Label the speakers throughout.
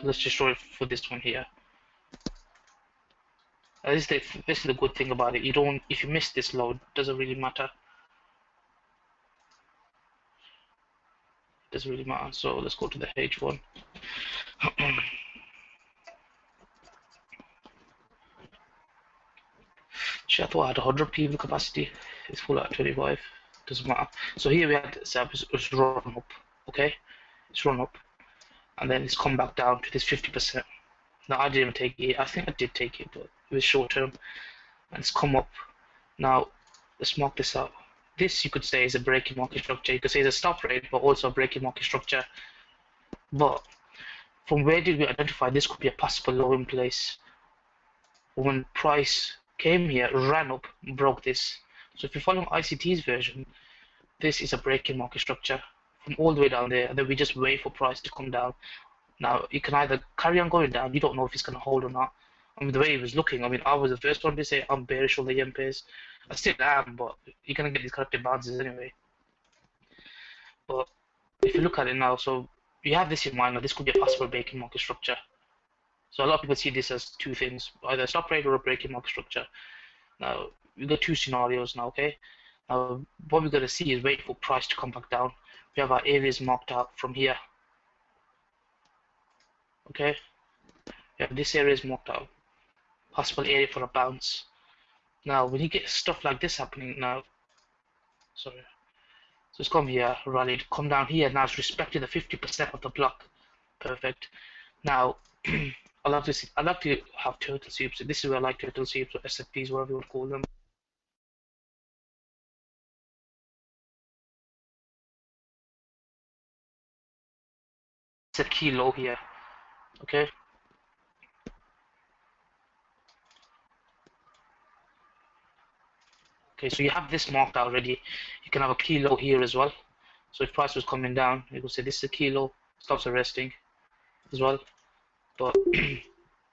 Speaker 1: Let's just show it for this one here. This is the good thing about it. You don't, if you miss this low, it doesn't really matter. It doesn't really matter. So let's go to the H1. Actually, I thought I had 100 PV capacity. It's full at 25. Doesn't matter. So here we had it's run up. Okay, it's run up, and then it's come back down to this 50%. Now I didn't take it. I think I did take it, but it was short term, and it's come up. Now let's mark this out. This you could say is a breaking market structure. You could say it's a stop rate, but also a breaking market structure. But from where did we identify this could be a possible low in place? When price came here, ran up, broke this. So if you're following ICT's version, this is a breaking market structure from all the way down there, and then we just wait for price to come down. Now you can either carry on going down, you don't know if it's going to hold or not. I mean, the way he was looking, I mean, I was the first one to say I'm bearish on the yen pairs. I still am, but you're going to get these corrective bounces anyway. But if you look at it now, so you have this in mind, now this could be a possible breaking market structure. So a lot of people see this as two things, either a stop rate or a breaking market structure. Now, we've got two scenarios now, okay? Now, what we're going to see is wait for price to come back down. We have our areas marked out from here. Okay? We have this area is marked out. Possible area for a bounce. Now, when you get stuff like this happening now, sorry. So it's come here, rallied, come down here, now it's respecting the 50% of the block. Perfect. Now, I like to have turtle sweeps. This is where I like turtle sweeps or SFPs, whatever you want to call them. It's a key low here. Okay. Okay, so you have this marked out already. You can have a key low here as well. So if price was coming down, you will say this is a key low, stops arresting as well. But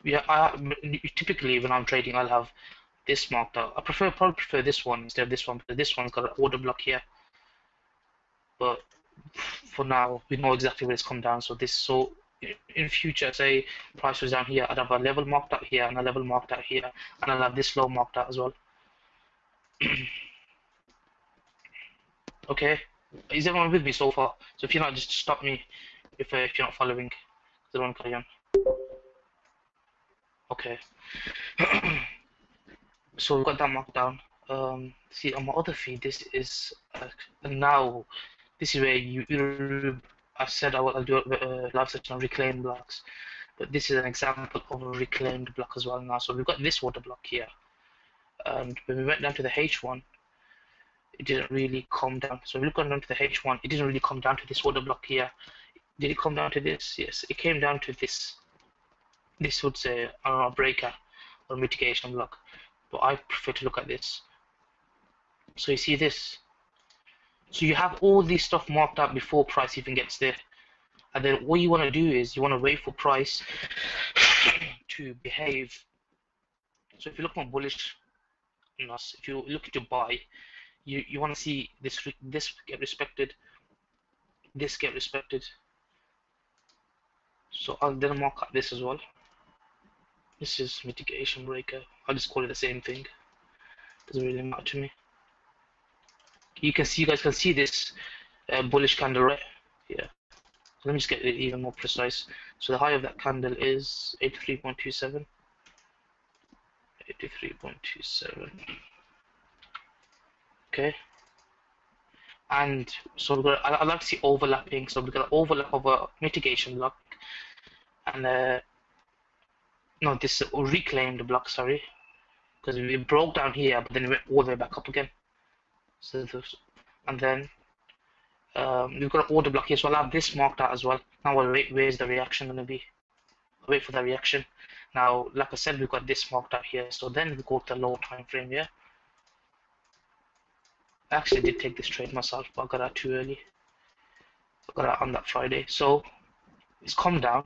Speaker 1: yeah, typically when I'm trading, I'll have this marked out. I probably prefer this one instead of this one because this one's got an order block here. But for now, we know exactly where it's come down. So in future, say price was down here, I'd have a level marked out here and a level marked out here, and I'll have this low marked out as well. Okay, is everyone with me so far? So if you're not, just stop me if you're not following. I don't want to carry on. Okay. So we've got that marked down. See on my other feed, this is now. This is where I said I'll do a live session on reclaimed blocks, but this is an example of a reclaimed block as well now. So we've got this water block here, and when we went down to the H1, it didn't really come down. So we look down to the H1, it didn't really come down to this water block here. Did it come down to this? Yes, it came down to this. This would say a breaker or mitigation block, but I prefer to look at this. So you see this. So you have all this stuff marked out before price even gets there. And then what you want to do is you want to wait for price to behave. So if you look more bullish on us, if you're looking to buy, you want to see this get respected, this get respected. So I'll then mark up this as well. This is mitigation breaker. I'll just call it the same thing. Doesn't really matter to me. You guys can see this bullish candle right here. So let me just get it even more precise. So the high of that candle is 83.27. 83.27. Okay. And so we've got, I like to see overlapping. So we've got an overlap of a mitigation block, and no, this reclaimed block. Sorry, because we broke down here, but then we went all the way back up again. So this, and then we've got an order block here, so I'll have this marked out as well. Now we'll wait. Where's the reaction going to be? I'll wait for the reaction. Now, like I said, we've got this marked out here. So then we go to the lower time frame here. I actually did take this trade myself, but I got out too early. I got out on that Friday. So it's come down.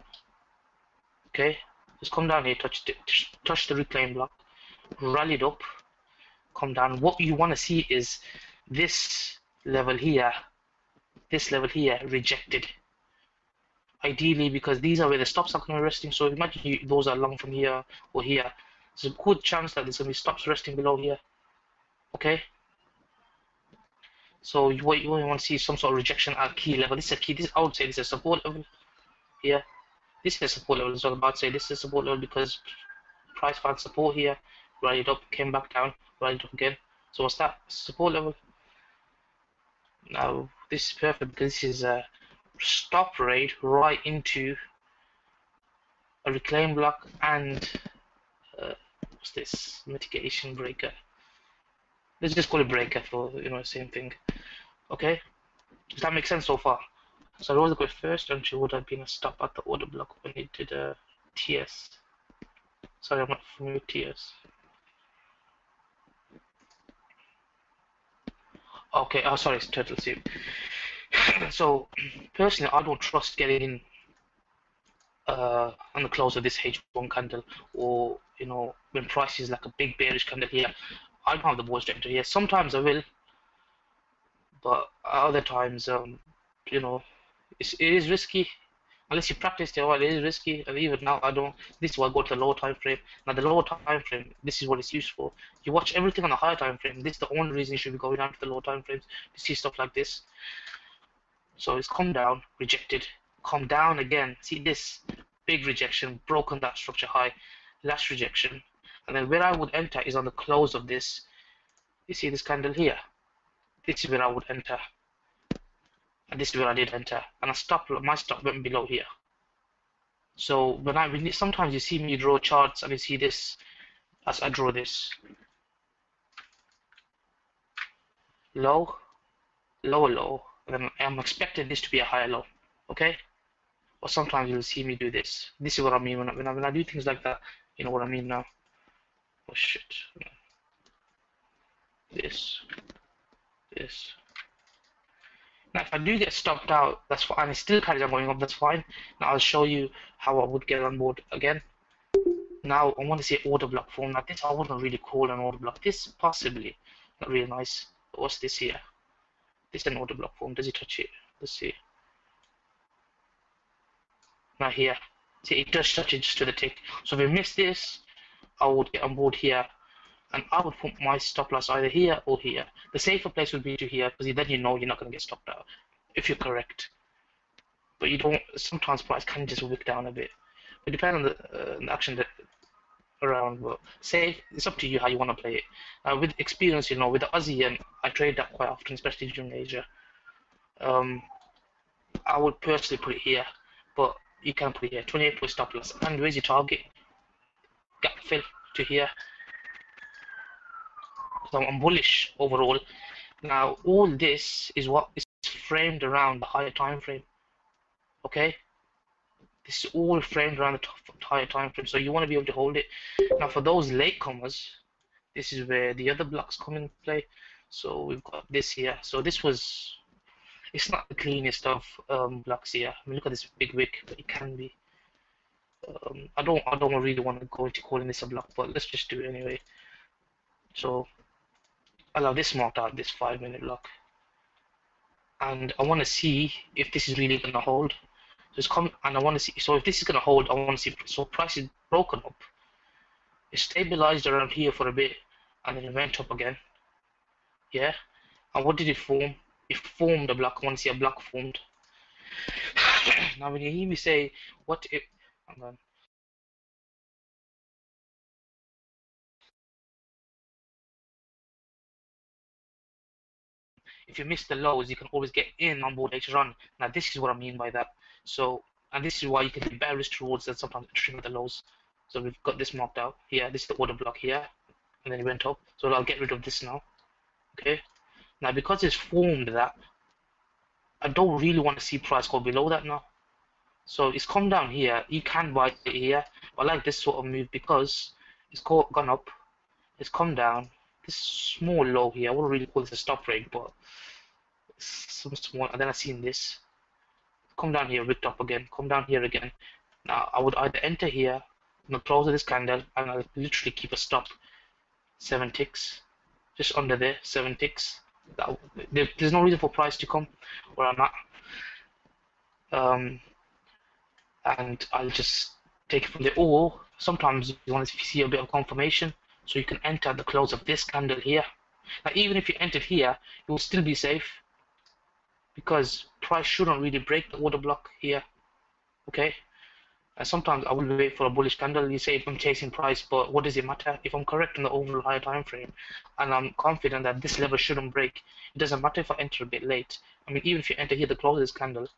Speaker 1: Okay, it's come down here, touched the reclaim block, rallied up, come down. What you want to see is this level here rejected. ideally, because these are where the stops are going to be resting. So imagine those are long from here or here. There's a good chance that there's going to be stops resting below here. Okay. So what you want to see is some sort of rejection at key level. This is a key. This I would say this is a support level here. This is a support level. So I'm about to say this is a support level because price found support here, rallied up, came back down, rallied up again. So what's that? Support level. Now this is perfect because this is a stop rate right into a reclaim block and what's this? Mitigation breaker. Let's just call it breaker for same thing. Okay, does that make sense so far? So Rosa go first, and she would have been a stop at the order block when it did a TS. Sorry, I'm not familiar with TS. Okay, oh sorry, it's turtle soup. So personally, I don't trust getting in on the close of this H1 candle, or when price is like a big bearish candle here. I don't have the balls to enter here. Sometimes I will, but other times, it is risky. Unless you practice it, well, it is risky. And even now, I don't. This is why I go to the lower time frame. Now, the lower time frame, this is what it's used for. You watch everything on the higher time frame. This is the only reason you should be going down to the lower time frames to see stuff like this. So it's come down, rejected, come down again. See this big rejection, broken that structure high, last rejection, and then where I would enter is on the close of this. You see this candle here. This is where I would enter. And this is where I did enter, and my stop went below here. So sometimes you see me draw charts and you see this as I draw this low, lower low, and then I'm expecting this to be a higher low, okay? Or sometimes you'll see me do this. This is what I mean when I do things like that. You know what I mean now? Oh shit! This. Now, if I do get stopped out, that's fine. And it still carries on going up, that's fine. Now, I'll show you how I would get on board again. Now, I want to see order block form. Now, this I wouldn't really call an order block. This possibly not really nice. But what's this here? This is an order block form. Does it touch it? Let's see. Now, here. See, it does touch it just to the tick. So, if we miss this, I would get on board here. And I would put my stop loss either here or here. The safer place would be to here, because then you know you're not going to get stopped out, if you're correct. But you don't, sometimes price can just wick down a bit. It depends on the action that around, but say, it's up to you how you want to play it. With experience, with the Aussie, and I trade that quite often, especially during Asia, I would personally put it here, but you can put it here, 28 point stop loss. And where's your target? Gap fill to here. So I'm bullish overall. Now all this is what is framed around the higher time frame. Okay, this is all framed around the higher time frame, so you want to be able to hold it. Now for those latecomers, this is where the other blocks come in play. So we've got this here. So it's not the cleanest of blocks here. I mean, look at this big wick, but it can be. I don't really want to go into calling this a block, but let's just do it anyway. So I'll have this marked out, this 5-minute block, and I want to see if this is really going to hold. And I want to see. So if this is going to hold, I want to see. So price is broken up. It stabilized around here for a bit, and then it went up again. Yeah. And what did it form? It formed a block. I want to see a block formed. Now, when you hear me say, "What if?" Hang on. If you miss the lows, you can always get in on board later on. Now, this is what I mean by that. So, and this is why you can be better risk rewards than sometimes entering the lows. So we've got this marked out here. This is the order block here, and then it went up. So I'll get rid of this now. Okay. Now, because it's formed that, I don't really want to see price go below that now. So it's come down here. You can buy it here. I like this sort of move because it's gone up. It's come down. This small low here. I wouldn't really call this a stop rate, but some small. And then I seen this. Come down here, wicked up again. Come down here again. Now I would either enter here, close of this candle, and I'll literally keep a stop. 7 ticks, just under there. 7 ticks. There's no reason for price to come where I'm at. and I'll just take it from there. Or sometimes you want to see a bit of confirmation, so you can enter the close of this candle here. Now, even if you entered here, you will still be safe because price shouldn't really break the order block here. Okay. And sometimes I will wait for a bullish candle. You say if I'm chasing price, but what does it matter? If I'm correct in the overall higher time frame, and I'm confident that this level shouldn't break, it doesn't matter if I enter a bit late. I mean, even if you enter here, the closest candle,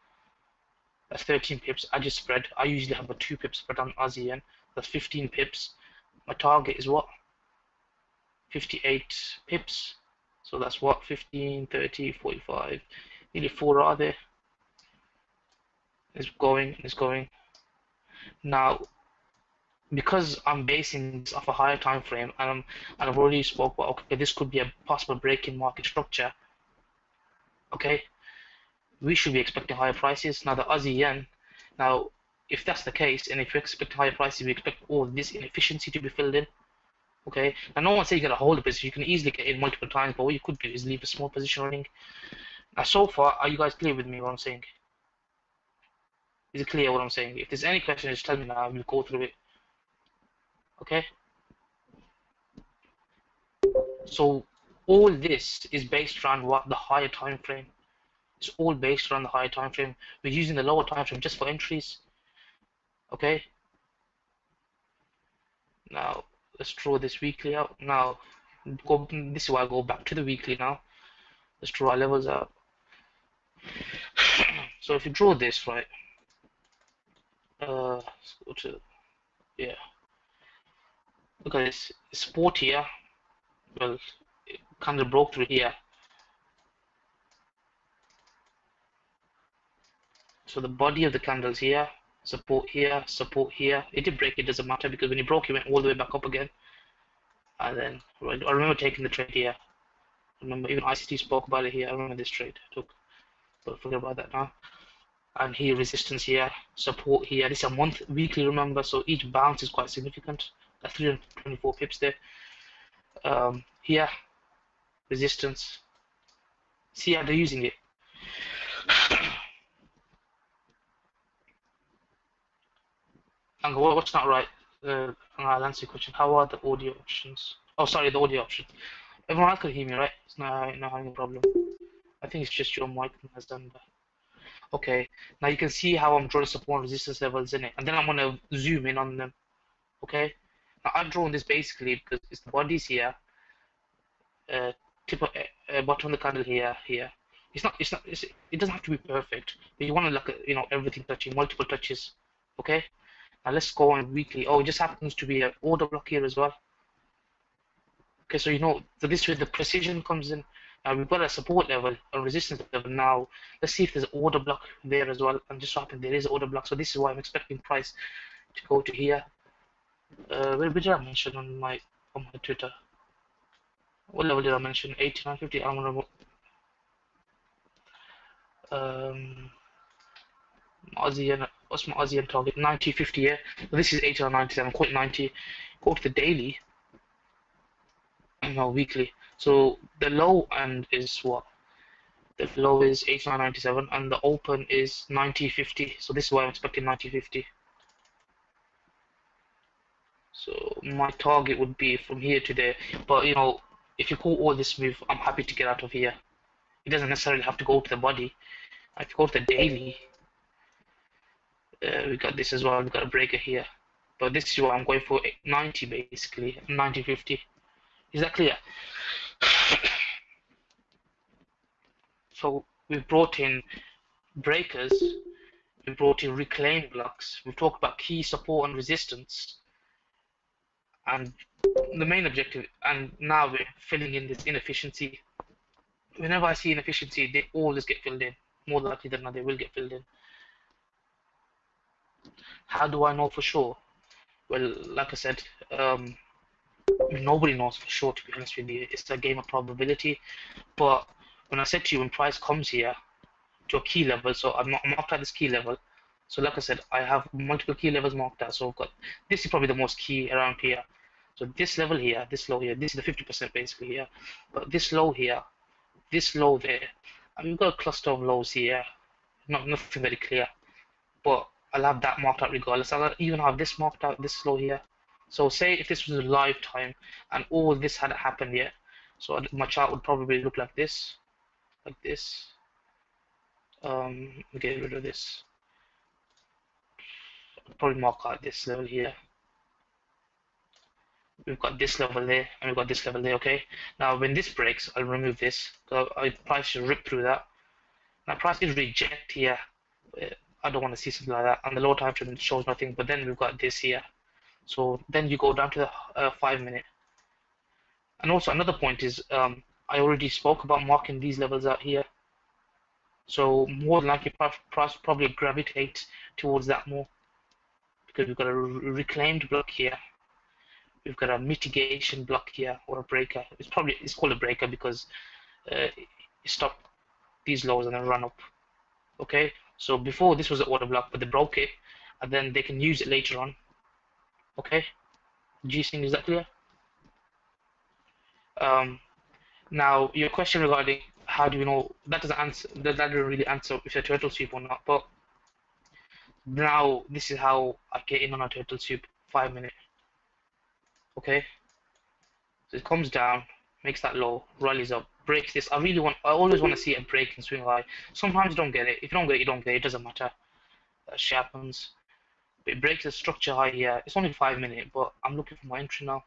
Speaker 1: that's 13 pips. I just spread. I usually have a 2 pip spread on Aussie yen. That's 15 pips. My target is what? 58 pips. So that's what? 15, 30, 45. Nearly 4 are there. It's going. It's going. Now, because I'm basing this off a higher time frame, and I've already spoke about, okay, this could be a possible break in market structure. Okay, we should be expecting higher prices. Now the Aussie yen, now if that's the case, and if we expect higher prices, we expect all this inefficiency to be filled in. Okay, now no one's saying you get a hold of it, so you can easily get in multiple times, but what you could do is leave a small position running. Now so far, are you guys clear with me what I'm saying? Is it clear what I'm saying? If there's any question, just tell me now, we'll go through it. Okay? So all this is based around what? The higher time frame. It's all based around the higher time frame. We're using the lower time frame just for entries. Okay? Now let's draw this weekly out. Now this is why I go back to the weekly now. Let's draw our levels out. So if you draw this, right? Let's go to, yeah. Look at this support here. Well, it kind of broke through here. So the body of the candles here, support here, support here. It did break, it doesn't matter because when it broke, it went all the way back up again. And then I remember taking the trade here. I remember even ICT spoke about it here. I remember this trade I took, but forget about that now. And here resistance here, support here. This is a month weekly, remember, so each bounce is quite significant. That's 324 pips there. Here, resistance. See how they're using it. And what's not right? I'll answer your question. How are the audio options? Oh, sorry, the audio option. Everyone else can hear me, right? It's not having a problem. I think it's just your mic that has done that. Okay, now you can see how I'm drawing support and resistance levels in it, and then I'm gonna zoom in on them. Okay, now I've drawn this basically because it's the bodies here, tip of, bottom of the candle here. It doesn't have to be perfect, but you want to look at everything touching, multiple touches. Okay, now let's go on weekly. Oh, it just happens to be an order block here as well. Okay, so so this is where the precision comes in. We've got a support level, a resistance level now. Let's see if there's an order block there as well. And just so happens there is an order block. So this is why I'm expecting price to go to here. Where did I mention on my Twitter? What level did I mention? 89.50. I'm gonna Aussie. What's my Aussie target? 90.50. Yeah. So this is 89.97. Quite 90. Go to the daily. No, weekly. So the low end is what? The low is 89.97 and the open is 90.50. So this is why I'm expecting 90.50. So my target would be from here to there. But if you call all this move, I'm happy to get out of here. It doesn't necessarily have to go to the body. If you go to the daily, we got this as well. We got a breaker here. But this is what I'm going for, 90 basically, 90.50. Is that clear? So we've brought in breakers, we've brought in reclaim blocks, we've talked about key support and resistance, and the main objective, and now we're filling in this inefficiency. Whenever I see inefficiency, they always get filled in. More likely than not, they will get filled in. How do I know for sure? Well, like I said, nobody knows for sure, to be honest with you. It's a game of probability. But when I said to you, when price comes here to a key level, so I'm marked at this key level. So like I said, I have multiple key levels marked out. So I've got, this is probably the most key around here. So this level here, this low here, this is the 50% basically here. But this low here, this low there, and we've got a cluster of lows here. Nothing very clear. But I'll have that marked out regardless. I'll even have this marked out, this low here. So say if this was a live time and all this hadn't happened yet, so my chart would probably look like this, like this. Get rid of this. Probably mark out this level here. We've got this level there, and we've got this level there. Okay. Now when this breaks, I'll remove this. So price should rip through that. Now price is reject here. I don't want to see something like that. And the low time frame shows nothing. But then we've got this here. So then you go down to the 5 minute. And also another point is I already spoke about marking these levels out here. So more than likely price probably gravitate towards that more, because we've got a reclaimed block here. We've got a mitigation block here, or a breaker. It's called a breaker because it stopped these lows and then run up. Okay, so before this was an order block, but they broke it, and then they can use it later on. Okay, G-Sync, is that clear? Now your question regarding how do you know, that doesn't answer, that doesn't really answer if you're turtle soup or not. But now this is how I get in on a turtle soup 5 minute. Okay, so it comes down, makes that low, rallies up, breaks this. I always want to see a break and swing high. Sometimes you don't get it. If you don't get it, you don't get it. It doesn't matter. That shit happens. But it breaks the structure high here. It's only 5 minute, but I'm looking for my entry now,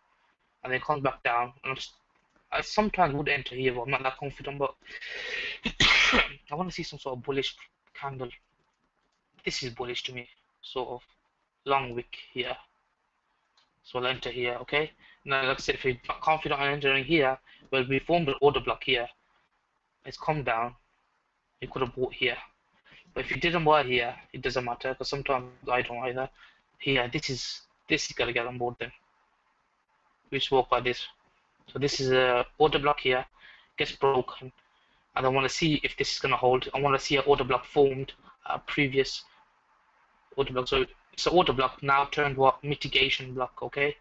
Speaker 1: and then it comes back down. And I sometimes would enter here, but I'm not that confident. But I want to see some sort of bullish candle. This is bullish to me, sort of long wick here. So I'll enter here, okay? Now, like I said, if you're not confident on entering here, well, we formed an order block here. It's come down. You could have bought here. But if you didn't buy here, it doesn't matter, because sometimes I don't either. Here, this is gotta get on board then. We just walk by this. So this is a order block here, gets broken, and I want to see if this is gonna hold. I want to see an order block formed, a previous order block. So it's an order block now turned what? Mitigation block, okay?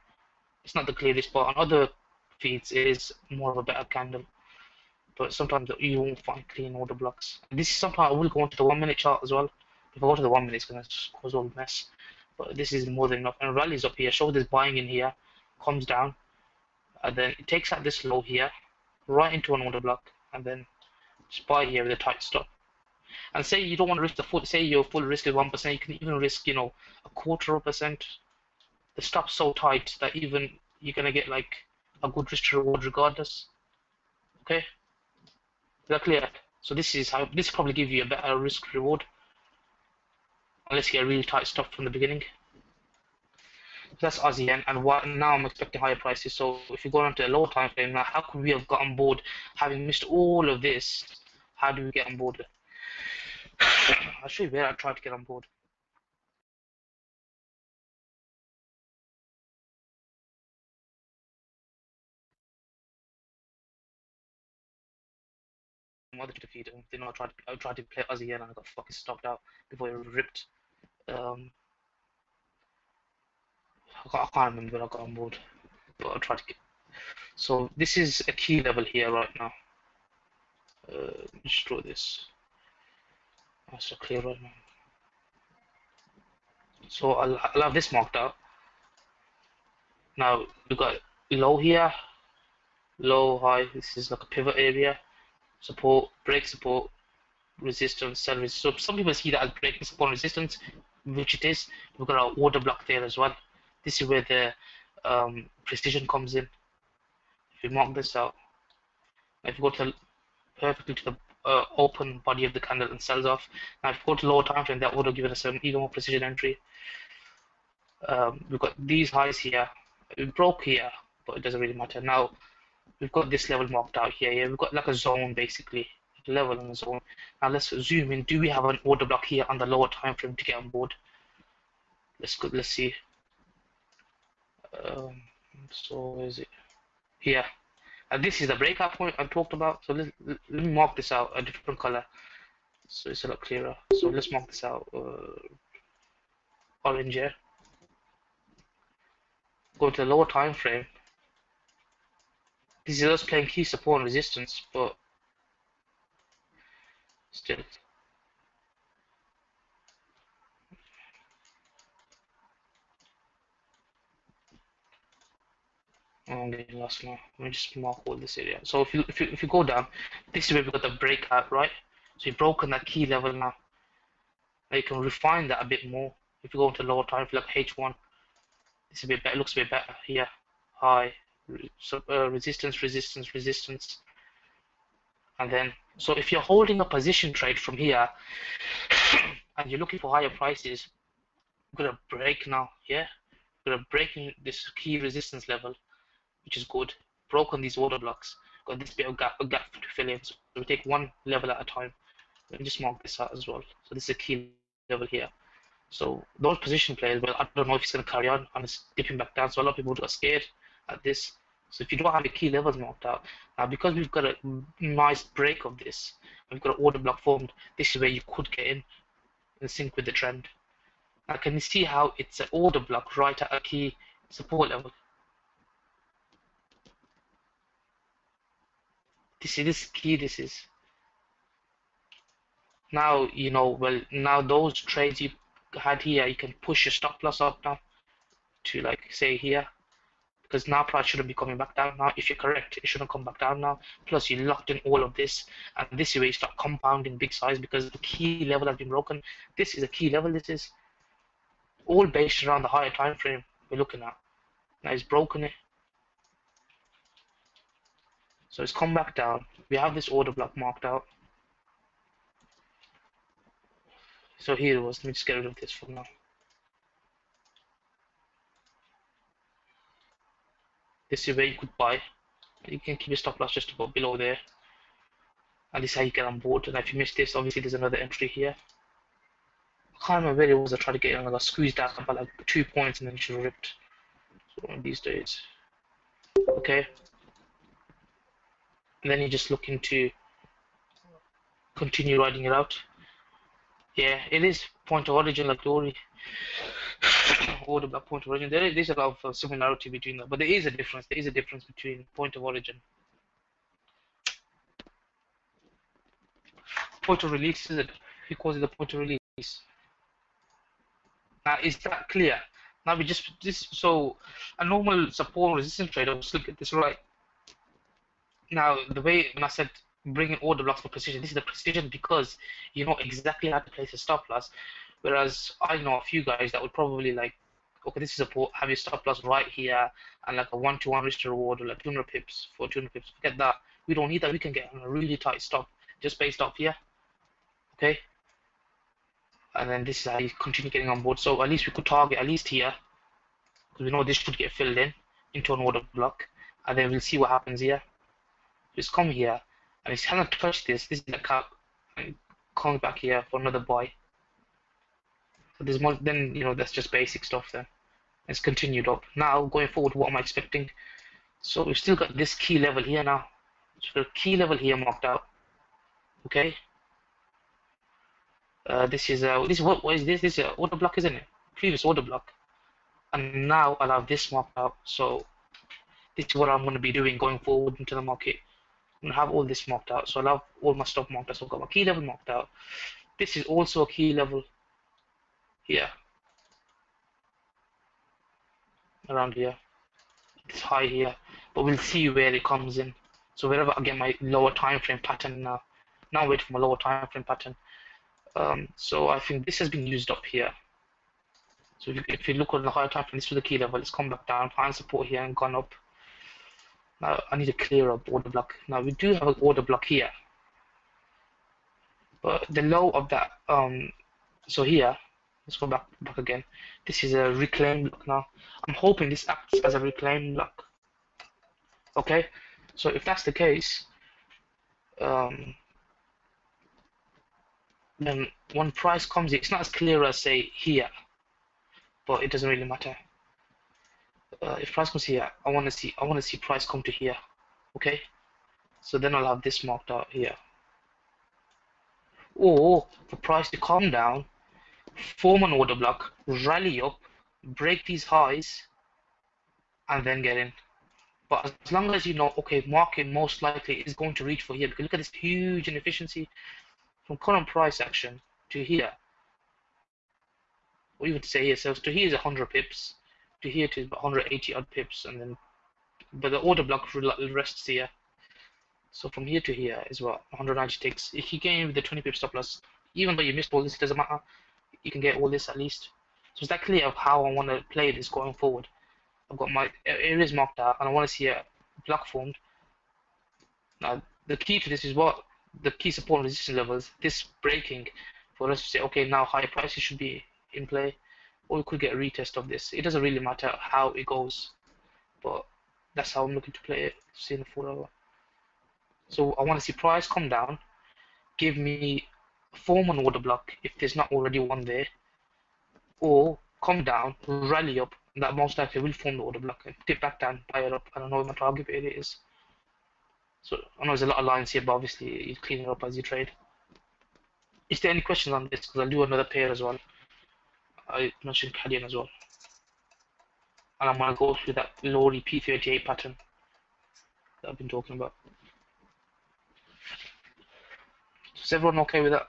Speaker 1: It's not the clearest, but on other feeds it is more of a better candle. But sometimes you won't find clean order blocks. And this is sometimes I will go into the 1 minute chart as well. If I go to the 1 minute, it's gonna cause all the mess. But this is more than enough. And rallies up here, show this buying in here, comes down, and then it takes out this low here, right into an order block, and then just buy here with a tight stop. And say you don't want to risk the full, say your full risk is 1%, you can even risk, you know, 1/4%. The stop's so tight that even you're gonna get like a good risk to reward regardless. Okay, is that clear? So this probably give you a better risk reward, unless you get really tight stop from the beginning. So that's Aussie yen, and now I'm expecting higher prices. So if you go on to a lower time frame, now how could we have got on board having missed all of this? How do we get on board? I'll show you where I tried to get on board. Mother to feed him. You know, I tried to play Aussie yen and I got fucking stopped out before it ripped. I can't remember when I got on board, but I'll try to get. So this is a key level here right now. Just draw this. That's so clear right now. So I'll have this marked out. Now we've got low here, low, high. This is like a pivot area. Support, break support, resistance, sell resistance. So some people see that as breaking support and resistance, which it is. We've got our order block there as well. This is where the precision comes in. If you mark this out, if you go to perfectly to the open body of the candle and sells off. Now if you go to lower time frame, that would have given us an even more precision entry. We've got these highs here. It broke here, but it doesn't really matter. Now we've got this level marked out here. Yeah, we've got like a zone basically, level in the zone. Now let's zoom in. Do we have an order block here on the lower time frame to get on board? Let's see. So where is it? Here. And this is the breakout point I talked about. So let me mark this out a different color, so it's a lot clearer. So let's mark this out orange here. Go to the lower time frame. This is us playing key support and resistance, but still. Oh, I'm getting lost now. Let me just mark all this area. So if you go down, this is where we got the breakout, right? So you've broken that key level now. Now you can refine that a bit more. If you go into lower time, like H1, this is a bit better. It looks a bit better here. High, resistance, resistance, resistance, and then so if you're holding a position trade from here and you're looking for higher prices, we're gonna break now. Yeah, we're gonna break in this key resistance level, which is good. Broken these order blocks. Got this bit of gap to fill in. So we take one level at a time. Let me just mark this out as well. So this is a key level here. So those position players, well, I don't know if it's going to carry on and it's dipping back down. So a lot of people got scared at this. So if you don't have the key levels marked out, now because we've got a nice break of this, we've got an order block formed, this is where you could get in sync with the trend. Now can you see how it's an order block right at a key support level? This key, this is. Now, you know, well, now those trades you had here, you can push your stop loss up now to like say here, because now price shouldn't be coming back down now. If you're correct, it shouldn't come back down now. Plus, you locked in all of this, and this is where you start compounding big size because the key level has been broken. This is a key level. This is all based around the higher time frame we're looking at. Now it's broken it, so it's come back down. We have this order block marked out. So here it was. Let me just get rid of this for now. This is where you could buy. You can keep your stop loss just about below there. And this is how you get on board. And if you miss this, obviously there's another entry here. I can't remember where it was. I tried to get it and I got squeezed out by like 2 points and then it should have ripped. So one of these days. Okay. And then you're just looking to continue riding it out. Yeah, it is point of origin like Dory. Order block point of origin. There's a lot of similarity between them, but there is a difference. There is a difference between point of origin. Point of release, is it? He calls it the point of release. Now, is that clear? Now we just so a normal support resistance trader will look at this right. Now the way when I said bringing order blocks for precision, this is the precision because you know exactly how to place a stop loss. Whereas I know a few guys that would probably like, okay, this is a have your stop loss right here and like a 1-to-1 risk to reward or like 200 pips for 200 pips. Forget that. We don't need that. We can get a really tight stop just based off here. Okay. And then this is how you continue getting on board. So at least we could target at least here because we know this should get filled in into an order block, and then we'll see what happens here. Just come here and it's hasn't touched this. This is the cap and come back here for another buy. So there's more. Then you know that's just basic stuff. Then it's continued up. Now going forward, what am I expecting? So we've still got this key level here now. So the key level here marked out. Okay. This is what is this? This is an order block, isn't it? Previous order block. And now I'll have this marked out. So this is what I'm going to be doing going forward into the market. I'm going to have all this marked out. So I'll have all my stuff marked out. So I've got my key level marked out. This is also a key level here. Around here. It's high here. But we'll see where it comes in. So wherever I get my lower time frame pattern now. Now wait for my lower time frame pattern. So I think this has been used up here. So if you look at the higher time frame, this was the key level. It's come back down, find support here and gone up. Now I need to clear up order block. Now we do have an order block here, but the low of that. So here, let's go back again. This is a reclaim block now. I'm hoping this acts as a reclaim block. Okay, so if that's the case, then when price comes in, it's not as clear as say here, but it doesn't really matter. If price comes here, I want to see price come to here. Okay, so then I'll have this marked out here. Or for price to come down, form an order block, rally up, break these highs, and then get in. But as long as you know, okay, market most likely is going to reach for here, because look at this huge inefficiency from current price action to here. Or even to say here, so to here is 100 pips, to here to 180 odd pips, and then but the order block rests here. So from here to here is what 190 ticks. If you gain with the 20 pip stop loss, even though you missed all this, it doesn't matter. You can get all this at least. So it's that clear of how I want to play this going forward. I've got my areas marked out, and I want to see a block formed. Now the key to this is what the key support and resistance levels. This breaking for us to say, okay, now higher prices should be in play, or we could get a retest of this. It doesn't really matter how it goes, but that's how I'm looking to play it. Seeing the 4 hour. So I want to see price come down, give me form an order block if there's not already one there, or come down, rally up, and that most likely will form the order block and dip back down, buy it up. I don't know what my target area is. So I know there's a lot of lines here, but obviously you clean it up as you trade. Is there any questions on this? Because I'll do another pair as well. I mentioned Cadian as well. And I'm going to go through that Lori P38 pattern that I've been talking about. So is everyone okay with that?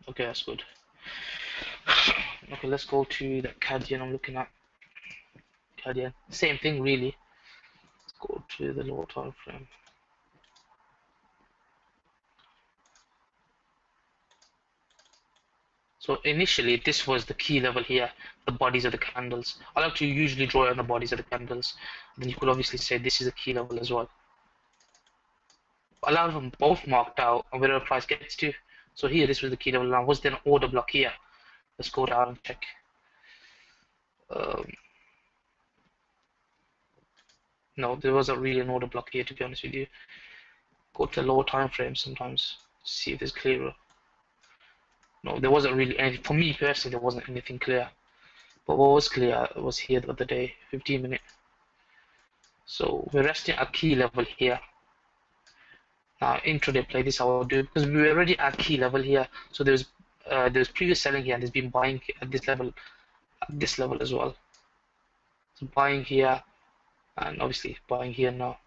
Speaker 1: Okay, that's good. Okay, let's go to the Cadian I'm looking at. Cadian, same thing really. Let's go to the lower time frame. So initially, this was the key level here, the bodies of the candles. I like to usually draw on the bodies of the candles. Then you could obviously say this is a key level as well. A lot of them both marked out on where the price gets to. So here, this was the key level. Now, was there an order block here? Let's go down and check. No, there wasn't really an order block here, to be honest with you. Go to the lower time frame sometimes, see if it's clearer. No, there wasn't really anything. For me personally, there wasn't anything clear. But what was clear was here the other day, 15 minute. So we're resting at key level here. Now intraday play this I will do because we were already at key level here. So there's previous selling here and there's been buying at this level as well. So buying here and obviously buying here now.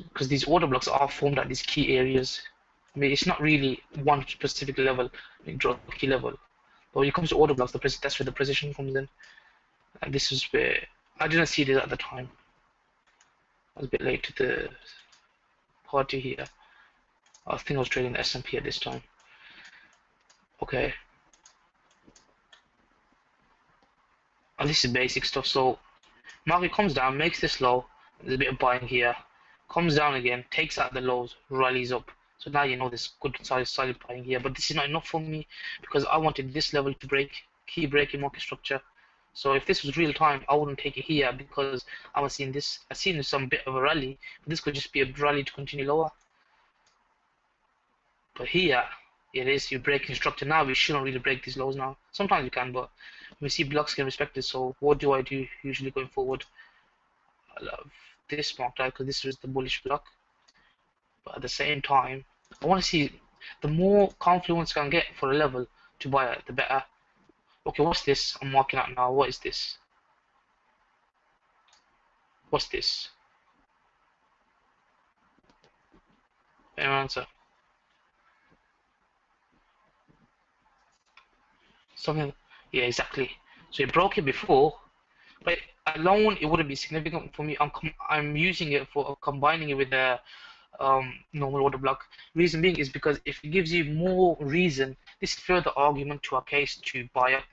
Speaker 1: Because these order blocks are formed at these key areas. I mean, it's not really one specific level, I mean, draw key level. But when it comes to order blocks, that's where the precision comes in. And this is where I didn't see this at the time. I was a bit late to the party here. I think I was trading the S&P at this time. Okay. And this is basic stuff. So market comes down, makes this low. There's a bit of buying here. Comes down again, takes out the lows, rallies up. So now you know there's good solid buying here. But this is not enough for me because I wanted this level to break, key break in market structure. So if this was real time, I wouldn't take it here because I was seeing this. I seen some bit of a rally, but this could just be a rally to continue lower. But here, it is you breaking structure now. We shouldn't really break these lows now. Sometimes you can, but we see blocks get respected. So what do I do usually going forward? I love this marked out because this is the bullish block. But at the same time, I want to see the more confluence I can get for a level to buy it, the better. Okay, what's this I'm marking out now? What is this? What's this? Any answer? Something? Yeah, exactly. So it broke it before, but alone it wouldn't be significant for me. I'm using it for combining it with the normal order block. Reason being is because if it gives you more reason, this is further argument to our case to buy up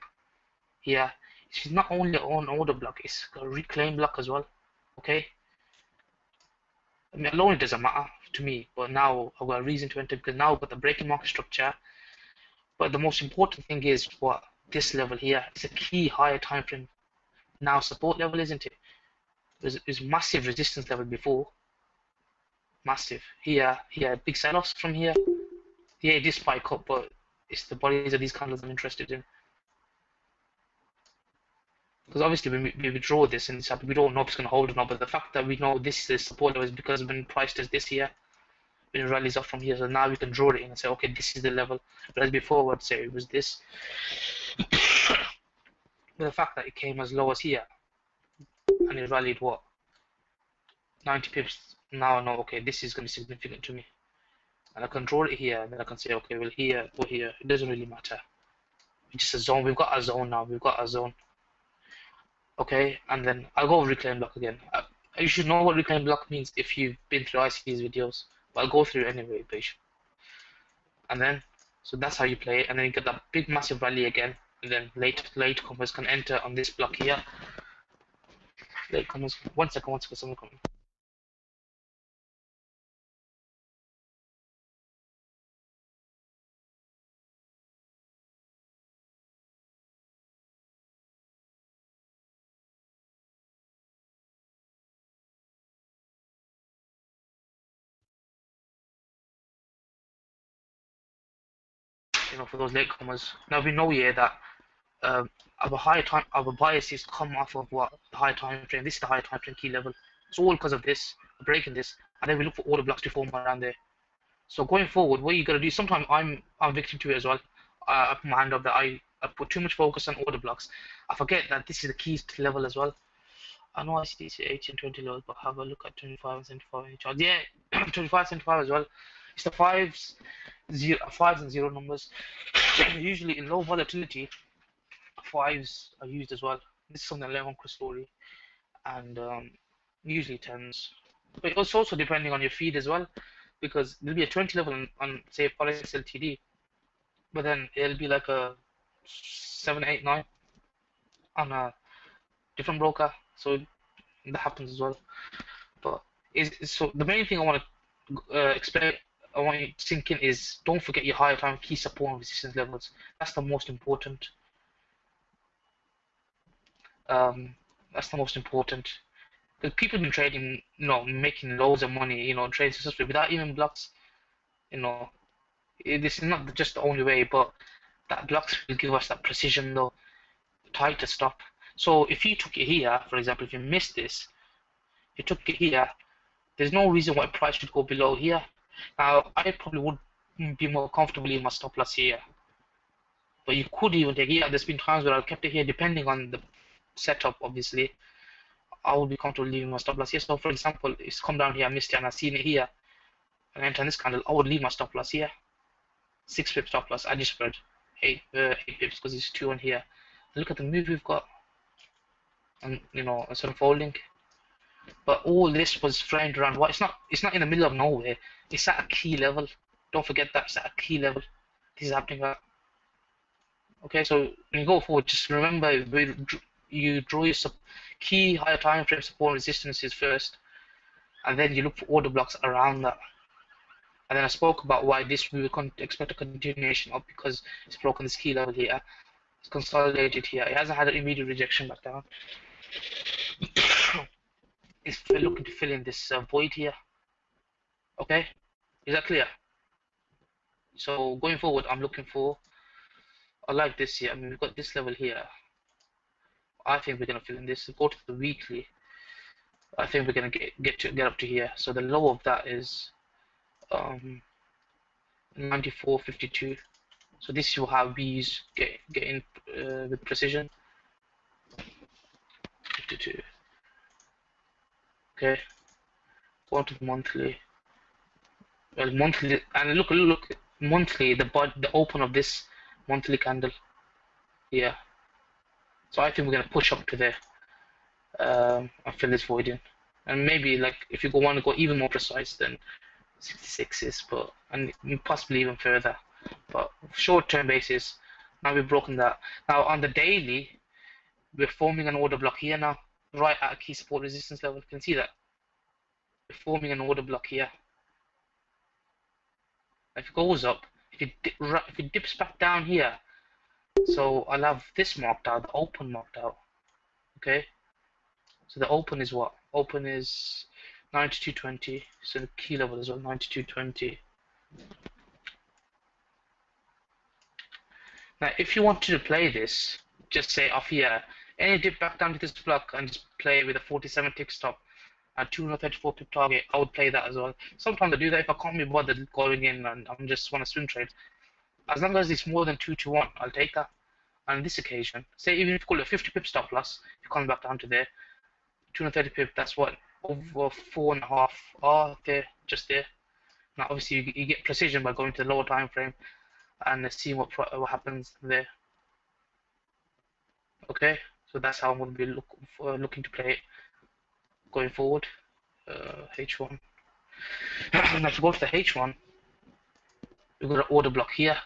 Speaker 1: here. It's not only on order block, it's a reclaim block as well. Okay. I mean, alone it doesn't matter to me, but now I've got a reason to enter because now I've got the breaking market structure. But the most important thing is what this level here is a key higher time frame. Now support level, isn't it? There's massive resistance level before. Massive. Here, big sell-offs from here. Yeah, it is spike up, but it's the bodies of these candles I'm interested in. Because obviously when we draw this and we don't know if it's going to hold or not, but the fact that we know this is support level is because when price does this here, when it rallies up from here, so now we can draw it in and say, okay, this is the level. Whereas before, I'd say it was this. But the fact that it came as low as here, and it rallied what? 90 pips. Now I know, okay, this is going to be significant to me. and I control it here, and then I can say, okay, well here, go here. It doesn't really matter. It's just a zone. We've got a zone now. We've got a zone. Okay, and then I'll go over reclaim block again. You should know what reclaim block means if you've been through IC's videos, but I'll go through it anyway, bitch. And then, so that's how you play it, and then you get that big massive rally again, and then latecomers can enter on this block here. Latecomers, one second, someone coming. For those latecomers. Now we know here that our biases come off of what the high time frame. This is the high time frame key level. It's all because of this, breaking this, and then we look for order blocks to form around there. So going forward, what you gotta do? Sometimes I'm victim to it as well. I put my hand up that I put too much focus on order blocks. I forget that this is the keys to level as well. I know I see 80 and 20 levels, but have a look at 25 and 75 in charge. Yeah, 25, 75 as well. It's the fives and zero numbers. Usually in low volatility, fives are used as well. This is something I learned on Chris Story, and usually tens. But it's also depending on your feed as well, because there'll be a 20 level on say Forex LTD, but then it'll be like a 7, 8, 9 on a different broker. So that happens as well. But so the main thing I want to explain, I want you to sink in is don't forget your higher time key support and resistance levels. That's the most important. That's the most important. Because people have been trading, making loads of money, trading successfully without even blocks. This is not just the only way, but that blocks will give us that precision, though, tighter stop. So if you took it here, for example, if you missed this, you took it here, there's no reason why price should go below here. Now, I probably would be more comfortable in my stop loss here. But you could even take it here. There's been times where I've kept it here, depending on the setup, obviously. I would be comfortable leaving my stop loss here. So, for example, it's come down here, I missed it, and I've seen it here, and enter this candle, I would leave my stop loss here. 6 pip stop loss, I just spread 8 pips because it's 2 on here. And look at the move we've got, and it's unfolding. But all this was framed around what? It's not in the middle of nowhere. It's at a key level. Don't forget that it's at a key level. This is happening at. Okay, so when you go forward, just remember you draw your key higher time frame support and resistances first, and then you look for order blocks around that. And then I spoke about why this we would expect a continuation of, because it's broken this key level here. It's consolidated here. It hasn't had an immediate rejection back down. It's looking to fill in this void here. Okay, is that clear? So going forward, I'm looking for. I like this here. I mean, we've got this level here. I think we're gonna fill in this. Go to the weekly. I think we're gonna get up to here. So the low of that is 94.52. So this is how bees get in with precision. 52. Okay. Go to the monthly. Well, monthly, and look, monthly. The open of this monthly candle. Yeah. So I think we're gonna push up to there. And fill this void in, and maybe like if you want to go even more precise than 66s, and possibly even further. But short-term basis, now we've broken that. Now on the daily, we're forming an order block here now, right at a key support resistance level. You can see that we're forming an order block here. If it goes up, if it dips back down here, so I'll have this marked out, the open marked out. Okay. So the open is what? Open is 92.20. So the key level is well 92.20. Now, if you wanted to play this, just say off here, any dip back down to this block and just play with a 47 tick stop at 234 pip target, I would play that as well. Sometimes I do that if I can't be bothered going in and I just want to swing trade. As long as it's more than 2 to 1, I'll take that. On this occasion, say even if you call it a 50 pip stop loss, if you come back down to there, 230 pip, that's what? Over 4.5. Oh, there, just there. Now, obviously, you get precision by going to the lower time frame and seeing what happens there. Okay, so that's how I'm going to be looking to play it going forward. H1. Now, if you go to the H1, we've got an order block here,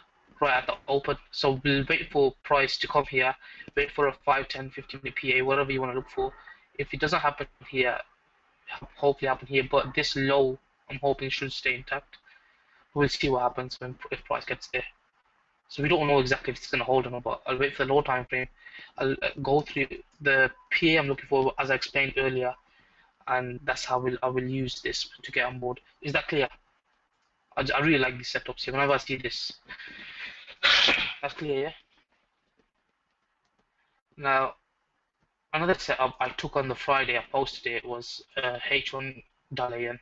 Speaker 1: right at the open. So we'll wait for price to come here, wait for a 5, 10, 15 minute PA, whatever you want to look for. If it doesn't happen here, hopefully happen here, but this low, I'm hoping should stay intact. We'll see what happens if price gets there. So we don't know exactly if it's going to hold or not, but I'll wait for the low time frame. I'll go through the PA I'm looking for, as I explained earlier, and that's how I will use this to get on board. Is that clear? I really like these setups here. Whenever I see this, that's clear, yeah? Now, another setup I took on the Friday, I posted it, was H1 Dalian.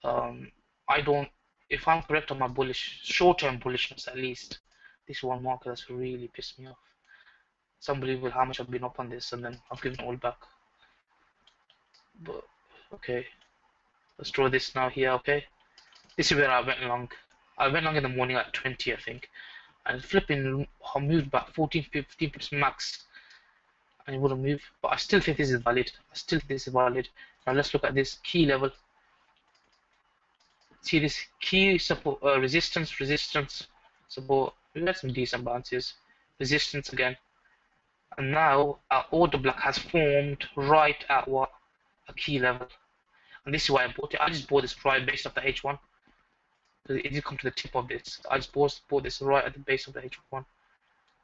Speaker 1: I don't, if I'm correct on my short-term bullishness at least, this one market has really pissed me off. It's unbelievable how much I've been up on this and then I've given it all back. But, okay, let's draw this now here, okay? This is where I went long. I went long in the morning at 20, I think. And flipping, I moved back 14, 15 pips max. And it wouldn't move. But I still think this is valid. I still think this is valid. Now let's look at this key level. See this key support, resistance, support. We got some decent bounces. Resistance again. And now our order block has formed right at what? A key level. And this is why I bought it. I just bought this right based off the H1. It did come to the tip of this. I just bought this right at the base of the H1.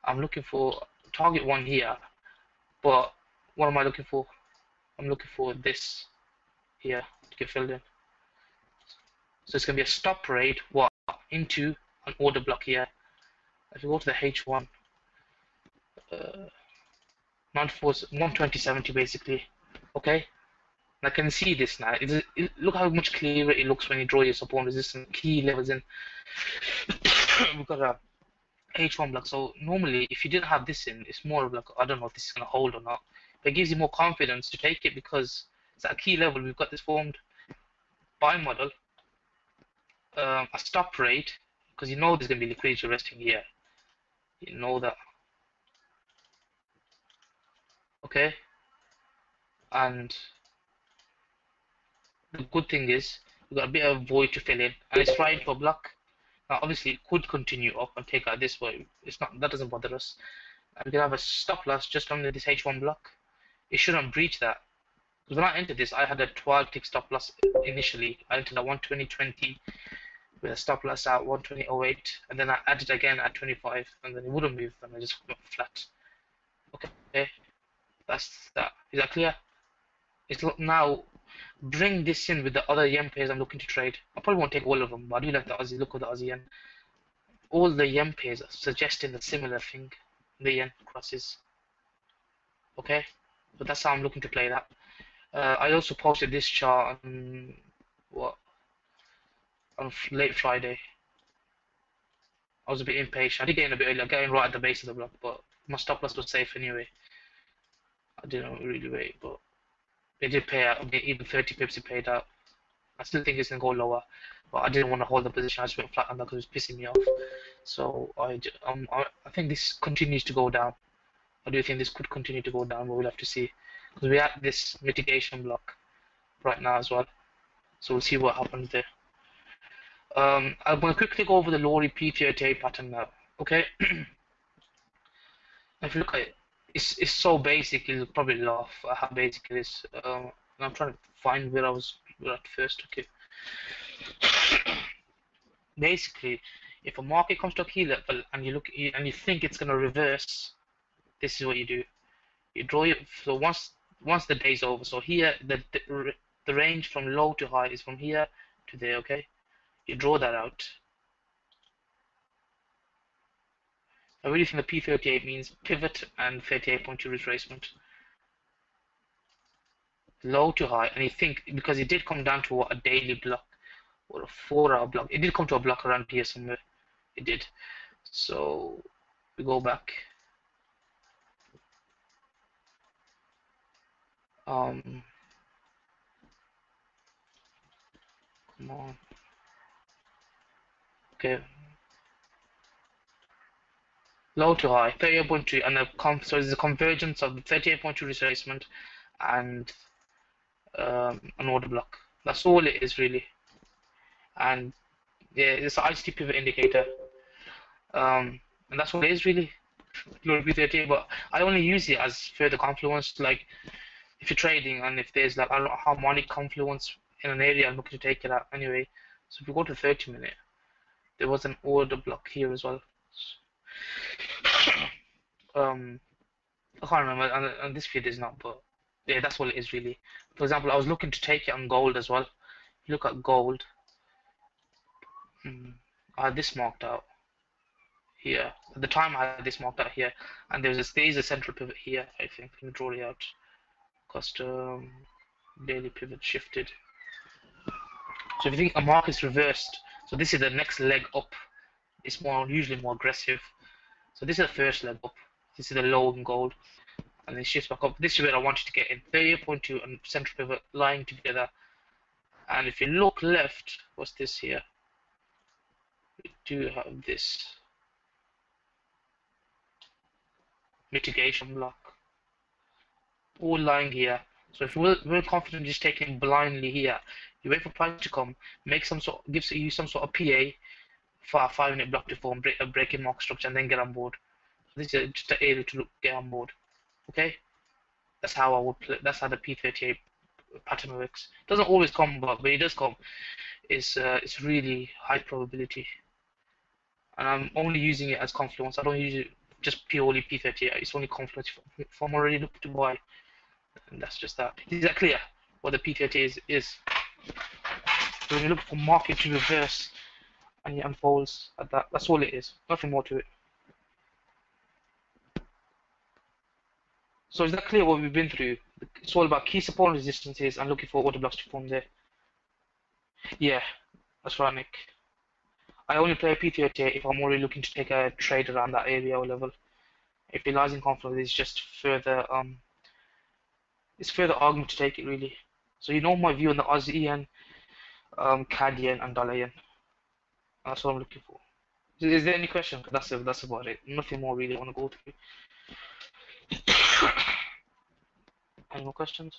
Speaker 1: I'm looking for target one here. But what am I looking for? I'm looking for this here to get filled in. So it's going to be a stop rate, what? Into an order block here. If you go to the H1, 120.70 basically. Okay? And I can see this now. Look how much clearer it looks when you draw your support and resistance key levels in. We've got a H1 block. So normally, if you didn't have this in, it's more of like, I don't know if this is going to hold or not. But it gives you more confidence to take it because it's at a key level. We've got this formed buy model, a stop rate, because you know there's going to be liquidity resting here. You know that. Okay? And the good thing is, we've got a bit of void to fill in, and it's right into a block. Now, obviously, it could continue up and take out this, but it's not. That doesn't bother us. And we can have a stop loss just under this H1 block. It shouldn't breach that. Because when I entered this, I had a 12 tick stop loss initially. I entered at 120.20 with a stop loss at 120.08, and then I added again at 25, and then it wouldn't move, and I just went flat. Okay, that's that. Is that clear? It's now bring this in with the other yen pairs I'm looking to trade. I probably won't take all of them, but I do like the Aussie. Look at the Aussie yen. All the yen pairs are suggesting a similar thing. The yen crosses. Okay, but that's how I'm looking to play that. I also posted this chart on late Friday. I was a bit impatient. I did get in a bit early. I got in right at the base of the block, but my stop loss was safe anyway. I didn't really wait, but it did pay out. I mean, even 30 pips it paid out. I still think it's gonna go lower, but I didn't want to hold the position. I just went flat on that because it was pissing me off. So I think this continues to go down. I do think this could continue to go down, but we'll have to see because we're at this mitigation block right now as well. So we'll see what happens there. I'm going to quickly go over the Lori P38 pattern now. Okay, if you look at it, it's so basic you'll probably laugh at how basic it is. I'm trying to find where I was at first. Okay, basically, if a market comes to a key level and you think it's going to reverse, this is what you do. You draw it. So once the day's over, so here the range from low to high is from here to there. Okay, you draw that out. I really think the P38 means pivot and 38.2 retracement. Low to high, and you think because it did come down to what, a daily block or a 4-hour block. It did come to a block around here somewhere. It did. So we go back. Come on. Okay, low to high, 38.2, and so there's a convergence of the 38.2 retracement and an order block. That's all it is really. And yeah, it's an ICT pivot indicator. And that's what it is really. Glory P38, but I only use it as further confluence. Like if you're trading and if there's like I don't know harmonic confluence in an area, I'm looking to take it out anyway. So if we go to 30-minute, there was an order block here as well. Um, I can't remember, and this feed is not, but yeah, that's what it is really. For example, I was looking to take it on gold as well. You look at gold. I had this marked out here. At the time, I had this marked out here, and there is a central pivot here. I think. Let me draw it out. Custom daily pivot shifted. So if you think a market is reversed, so this is the next leg up. It's usually more aggressive. So this is the first leg up. This is the low in gold, and then shifts back up. This is where I wanted to get in. 38.2 and central pivot lying together. And if you look left, what's this here? We do have this mitigation block, all lying here. So if we're confident just taking blindly here, you wait for price to come, make some sort, gives you some sort of PA for a 5-minute block to form, break a break-in market structure, and then get on board. So this is just the area to get on board. Okay, that's how I would play. That's how the P38 pattern works. It doesn't always come, but when it does come, it's really high probability. And I'm only using it as confluence. I don't use it just purely P38. It's only confluence if I'm already looking to buy. And that's just that. Is that clear? What the P38 is? So when you look for market to reverse and it unfolds at that, that's all it is. Nothing more to it. So is that clear what we've been through? It's all about key support and resistances and looking for order blocks to form there. Yeah, that's right, Nick. I only play P38 if I'm already looking to take a trade around that area or level. If it lies in confluence, it's just further it's further argument to take it really. So you know my view on the Aussie yen, CAD yen, and dollar yen. That's what I'm looking for. Is there any question? That's about it. Nothing more really I want to go through. Any more questions?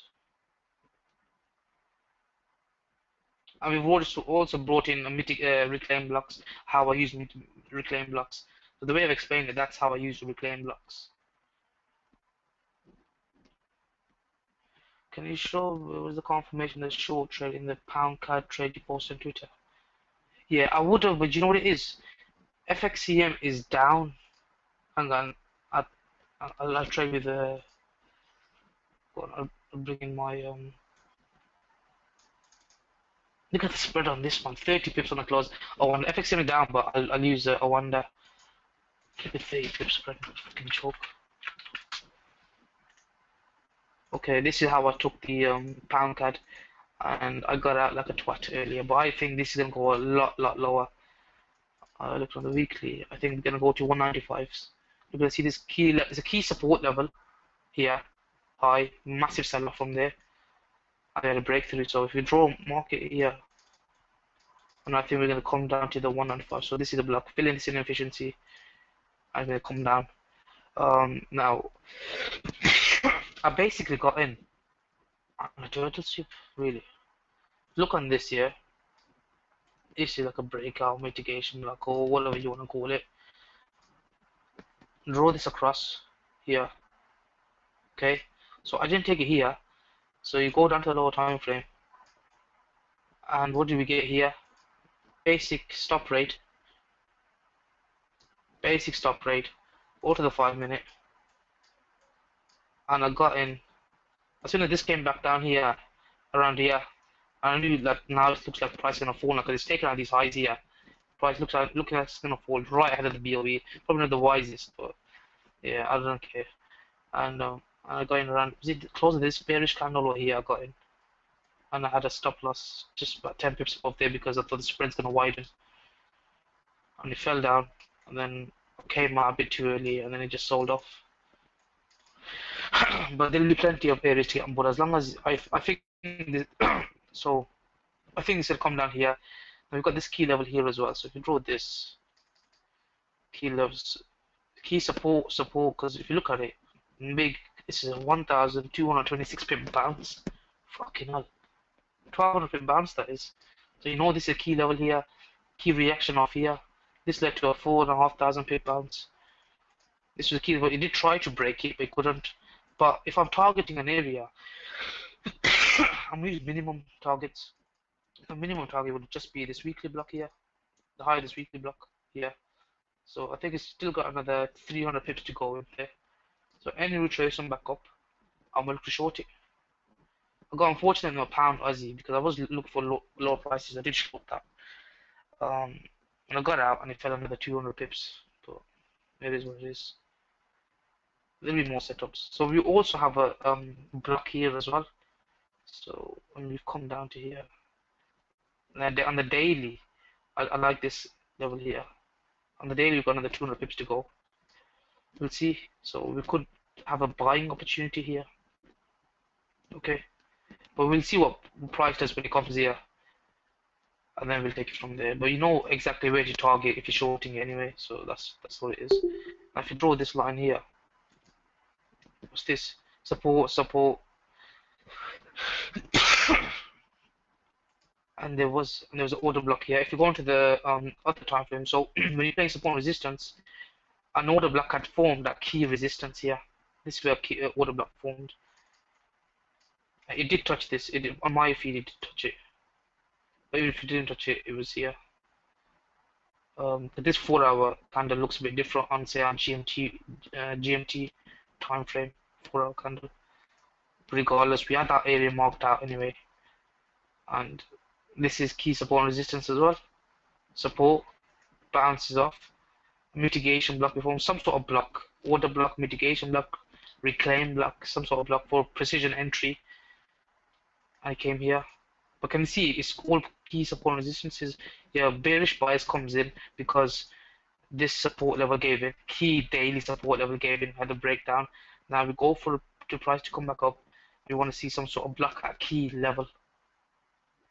Speaker 1: And we've also brought in reclaim blocks, how I use reclaim blocks. So the way I've explained it, that's how I use reclaim blocks. Can you show what was the confirmation of the short trade in the pound CAD trade you posted on Twitter? Yeah, I would have, but you know what it is? FXCM is down. Hang on, I'll trade with I'll bring in my Look at the spread on this one, 30 pips on the close. Oh, and FXCM is down, but I'll use a wonder. Keep it 30 pips spread, fucking choke. Okay, this is how I took the pound CAD, and I got out like a twat earlier. But I think this is gonna go a lot lower. I looked on the weekly. I think we're gonna go to 195s. You're gonna see this key. There's a key support level here, high, massive sell-off from there. I had a breakthrough. So if you draw market here, and I think we're gonna come down to the 195. So this is the block. Fill in this inefficiency. I'm gonna come down. Now, I basically got in on a turtle soup. Really, look on this here. This is like a breakout mitigation block or whatever you want to call it. Draw this across here. Okay, so I didn't take it here. So you go down to the lower time frame, and what do we get here? Basic stop rate. Basic stop rate. Go to the 5-minute, and I got in. As soon as this came back down here, around here, I knew that now it looks like price is gonna fall because it's taken out these highs here. Price looking like it's gonna fall right ahead of the BOE. Probably not the wisest, but yeah, I don't care. And I got in around. Was it close of this bearish candle over here? I got in, and I had a stop loss just about 10 pips above there because I thought the spread's gonna widen. And it fell down, and then came out a bit too early, and then it just sold off. But there'll be plenty of areas to get on board as long as I think this, so I think this will come down here. Now we've got this key level here as well. So if you draw this key levels, key support, because if you look at it, big, this is a 1,226 pip bounce. Fucking hell, 1,200 pip bounce that is. So you know this is a key level here, key reaction off here. This led to a 4,500 pip bounce. This was a key level. It did try to break it, but it couldn't. But if I'm targeting an area, I'm using minimum targets. The minimum target would just be this weekly block here, the high of this weekly block here. So I think it's still got another 300 pips to go in there. So any retracement back up, I'm going to short it. I got unfortunately no pound Aussie because I was looking for low prices. I did short that. And I got out and it fell another 200 pips. But it is what it is. There'll be more setups. So we also have a block here as well. So when we come down to here, and on the daily, I like this level here. On the daily, we've got another 200 pips to go. We'll see. So we could have a buying opportunity here. Okay, but we'll see what price does when it comes here, and then we'll take it from there. But you know exactly where to target if you're shorting anyway. So that's what it is. Now if you draw this line here, what's this? Support, support. And there was an order block here. If you go into the other time frame, so when you're playing support resistance, an order block had formed that key resistance here. This is where key, order block formed. It did touch this. It did, on my feed, it did touch it. But even if it didn't touch it, it was here. But this 4-hour candle looks a bit different on say on GMT time frame 4-hour candle. Regardless, we had that area marked out anyway, and this is key support and resistance as well. Support bounces off, mitigation block before some sort of block, order block, mitigation block, reclaim block, some sort of block for precision entry. I came here, but can you see it's all key support and resistances. Yeah, bearish bias comes in because this support level gave in, key daily support level gave in, had a breakdown. Now we go for the price to come back up. We want to see some sort of block at key level,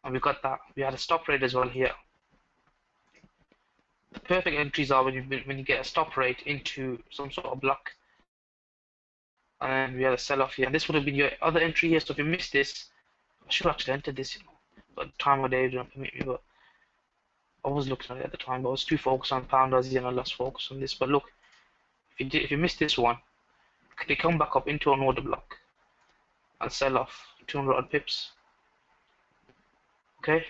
Speaker 1: and we got that. We had a stop rate as well here. The perfect entries are when you get a stop rate into some sort of block, and we had a sell off here. And this would have been your other entry here. So if you missed this, I should have actually entered this, you know, but time of day didn't permit me. But I was looking at it at the time, but I was too focused on pound Aussie and I lost focus on this. But look, if you missed this one, they come back up into an order block and sell off 200 odd pips. Okay,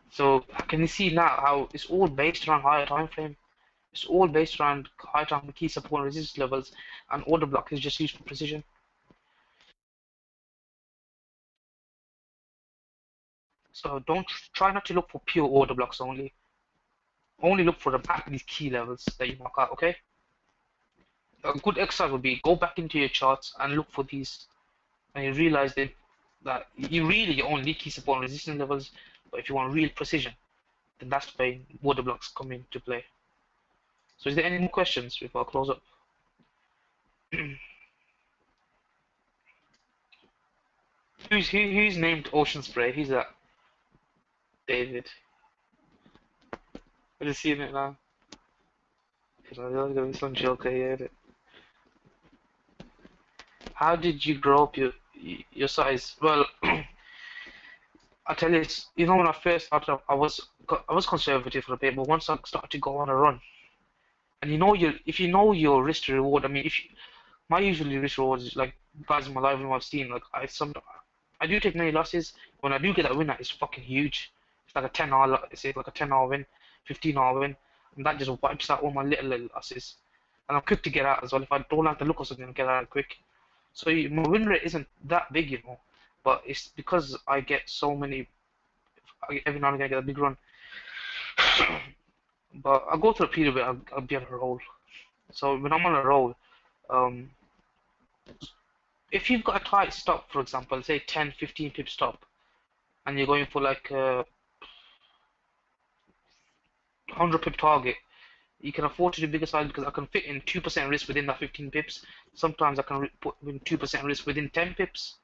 Speaker 1: so can you see now how it's all based around higher time frame? It's all based around higher time key support and resistance levels, and order block is just used for precision. So don't try not to look for pure order blocks only. Only look for the back of these key levels that you mark out. Okay. A good exercise would be go back into your charts and look for these, and you realize that you really only key support and resistance levels. But if you want real precision, then that's where order blocks come into play. So is there any more questions before I close up? who's named Ocean Spray? Who's that? David. I just seen it now. There's gonna be some joker here. Isn't it? How did you grow up your size? Well, I tell you, you know, when I first started, I was conservative for a bit, but once I started to go on a run, and you know, if you know your risk to reward, I mean, my usually risk reward is like guys in my life and I've seen, like I do take many losses. When I do get that win, it's fucking huge. It's like a 10-hour, say like a 10-hour win, 15-hour win, and that just wipes out all my little losses. And I'm quick to get out as well. If I don't like the look of something, I'll get out quick. So my win rate isn't that big, you know, but it's because I get so many. Every now and again I get a big run. But I go through a period where I'll be on a roll. So when I'm on a roll, if you've got a tight stop, for example, say 10, 15 pip stop, and you're going for like a 100 pip target, you can afford to do bigger size because I can fit in 2% risk within that 15 pips. Sometimes I can put in 2% risk within 10 pips.